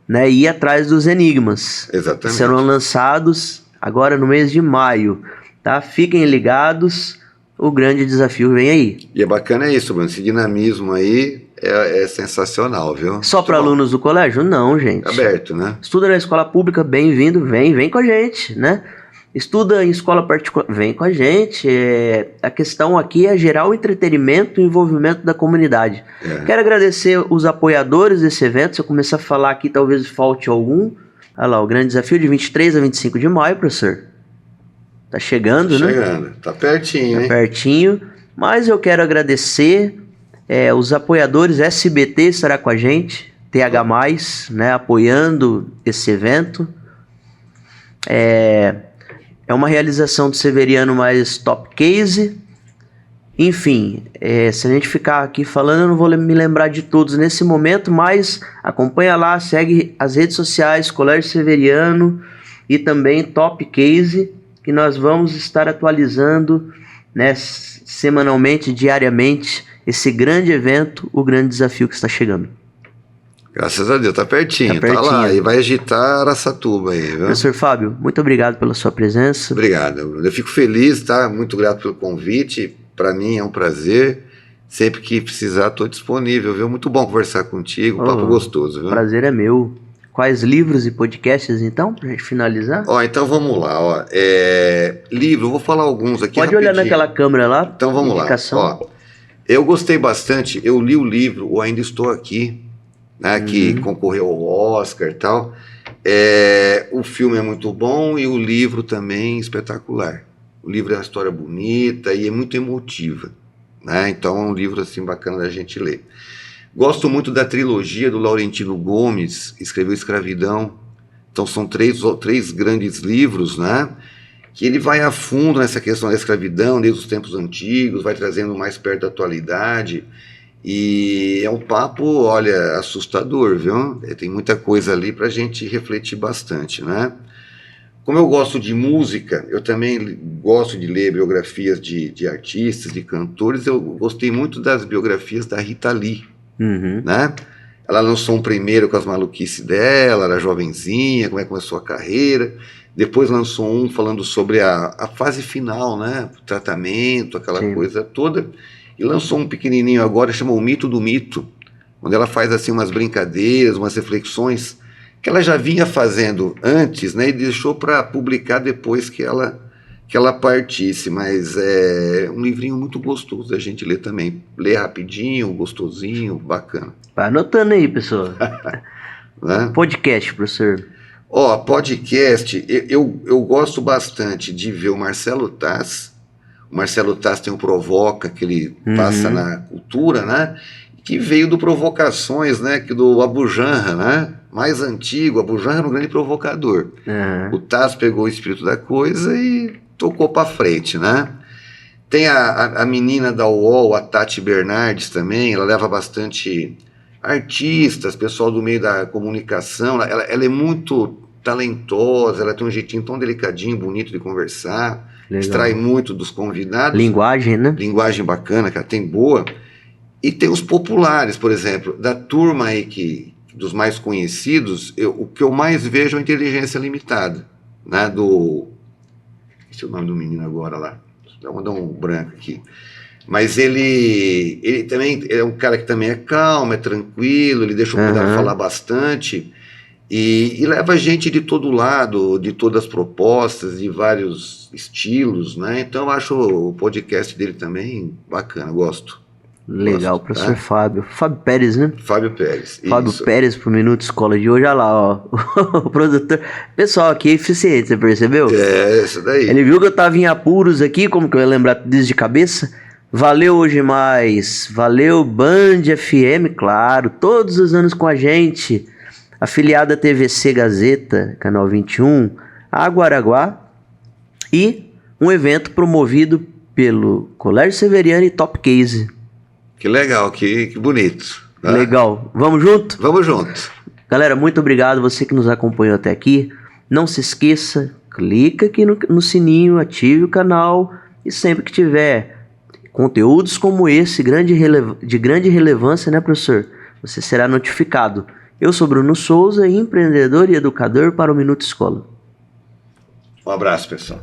né? E ir atrás dos enigmas. Exatamente. Que serão lançados agora no mês de maio. Tá? Fiquem ligados, o grande desafio vem aí. E é bacana isso, Bruno, esse dinamismo aí, é sensacional, viu? Só para alunos do colégio? Não, gente. Aberto, né? Estuda na escola pública, bem-vindo, vem com a gente, né? Estuda em escola particular, vem com a gente. A questão aqui é gerar o entretenimento e o envolvimento da comunidade. Quero agradecer os apoiadores desse evento. Se eu começar a falar aqui, talvez falte algum. Olha lá, o grande desafio de 23 a 25 de maio, professor. Tá chegando, né? Chegando, tá pertinho, hein? Tá pertinho. Mas eu quero agradecer os apoiadores. SBT estará com a gente, TH+, né, apoiando esse evento. É uma realização do Severiano mais Top Case. Enfim, se a gente ficar aqui falando, eu não vou me lembrar de todos nesse momento, mas acompanha lá, segue as redes sociais, Colégio Severiano e também Top Case, que nós vamos estar atualizando, né, semanalmente, diariamente, esse grande evento, o grande desafio que está chegando. Graças a Deus, tá pertinho, tá lá, e vai agitar Araçatuba aí, viu? Professor Fábio, muito obrigado pela sua presença. Obrigado, eu fico feliz, tá? Muito grato pelo convite, para mim é um prazer, sempre que precisar estou disponível, viu? Muito bom conversar contigo, papo gostoso, viu? Prazer é meu. Quais livros e podcasts, então, pra gente finalizar? Então vamos lá, livro, eu vou falar alguns aqui Pode rapidinho. olhar naquela câmera lá. Então vamos lá, eu gostei bastante, eu li o livro, O Ainda Estou Aqui, né, que concorreu ao Oscar e tal. O filme é muito bom e o livro também espetacular. O livro é uma história bonita e é muito emotiva, né? Então é um livro assim bacana da gente ler. Gosto muito da trilogia do Laurentino Gomes, que escreveu Escravidão. Então são três grandes livros, né? Que ele vai a fundo nessa questão da escravidão desde os tempos antigos, vai trazendo mais perto da atualidade. E é um papo, olha, assustador, viu? Tem muita coisa ali pra gente refletir bastante, né? Como eu gosto de música, eu também gosto de ler biografias de artistas, de cantores. Eu gostei muito das biografias da Rita Lee, né? Ela lançou um primeiro com as maluquices dela, era jovenzinha, como é que começou a carreira. Depois lançou um falando sobre a fase final, né? O tratamento, aquela coisa toda. E lançou um pequenininho agora, chama O Mito do Mito, onde ela faz assim umas brincadeiras, umas reflexões que ela já vinha fazendo antes, né, e deixou para publicar depois que ela partisse, mas é um livrinho muito gostoso da gente ler também, ler rapidinho, gostosinho, bacana. Vai anotando aí, pessoal. Né? Podcast, professor. Podcast, eu gosto bastante de ver o Marcelo Taz. O Marcelo Taz tem o Provoca, que ele passa na cultura, né? Que veio do Provocações, né? Que do Abu Janra, né? Mais antigo, Abu Janra era um grande provocador. O Taz pegou o espírito da coisa e tocou para frente, né? Tem a menina da UOL, a Tati Bernardes também, ela leva bastante artistas, pessoal do meio da comunicação, ela é muito talentosa, ela tem um jeitinho tão delicadinho, bonito de conversar. Legal. Extrai muito dos convidados. Linguagem, né? Linguagem bacana, que ela tem boa. E tem os populares, por exemplo, da turma aí dos mais conhecidos, o que eu mais vejo é a Inteligência Limitada, né? Esse é o nome do menino agora lá. Vou dar um branco aqui. Mas ele também é um cara que também é calmo, é tranquilo, ele deixa o convidado falar bastante. E leva gente de todo lado, de todas as propostas, de vários estilos, né? Então eu acho o podcast dele também bacana, gosto. Legal, professor Fábio. Fábio Pérez, né? Fábio Pérez. Fábio Pérez pro Minuto Escola de hoje, olha lá, ó. O produtor. Pessoal aqui é eficiente, você percebeu? Isso daí. Ele viu que eu tava em apuros aqui, como que eu ia lembrar disso de cabeça? Valeu Hoje Mais, valeu Band FM, claro, todos os anos com a gente. Afiliada TVC Gazeta, Canal 21, Aguaraguá, e um evento promovido pelo Colégio Severiano e Top Case. Que legal, que bonito. Né? Legal. Vamos junto? Vamos junto. Galera, muito obrigado você que nos acompanhou até aqui. Não se esqueça, clica aqui no sininho, ative o canal e sempre que tiver conteúdos como esse, de grande relevância, né, professor? Você será notificado. Eu sou Bruno Souza, empreendedor e educador para o Minuto Escola. Um abraço, pessoal.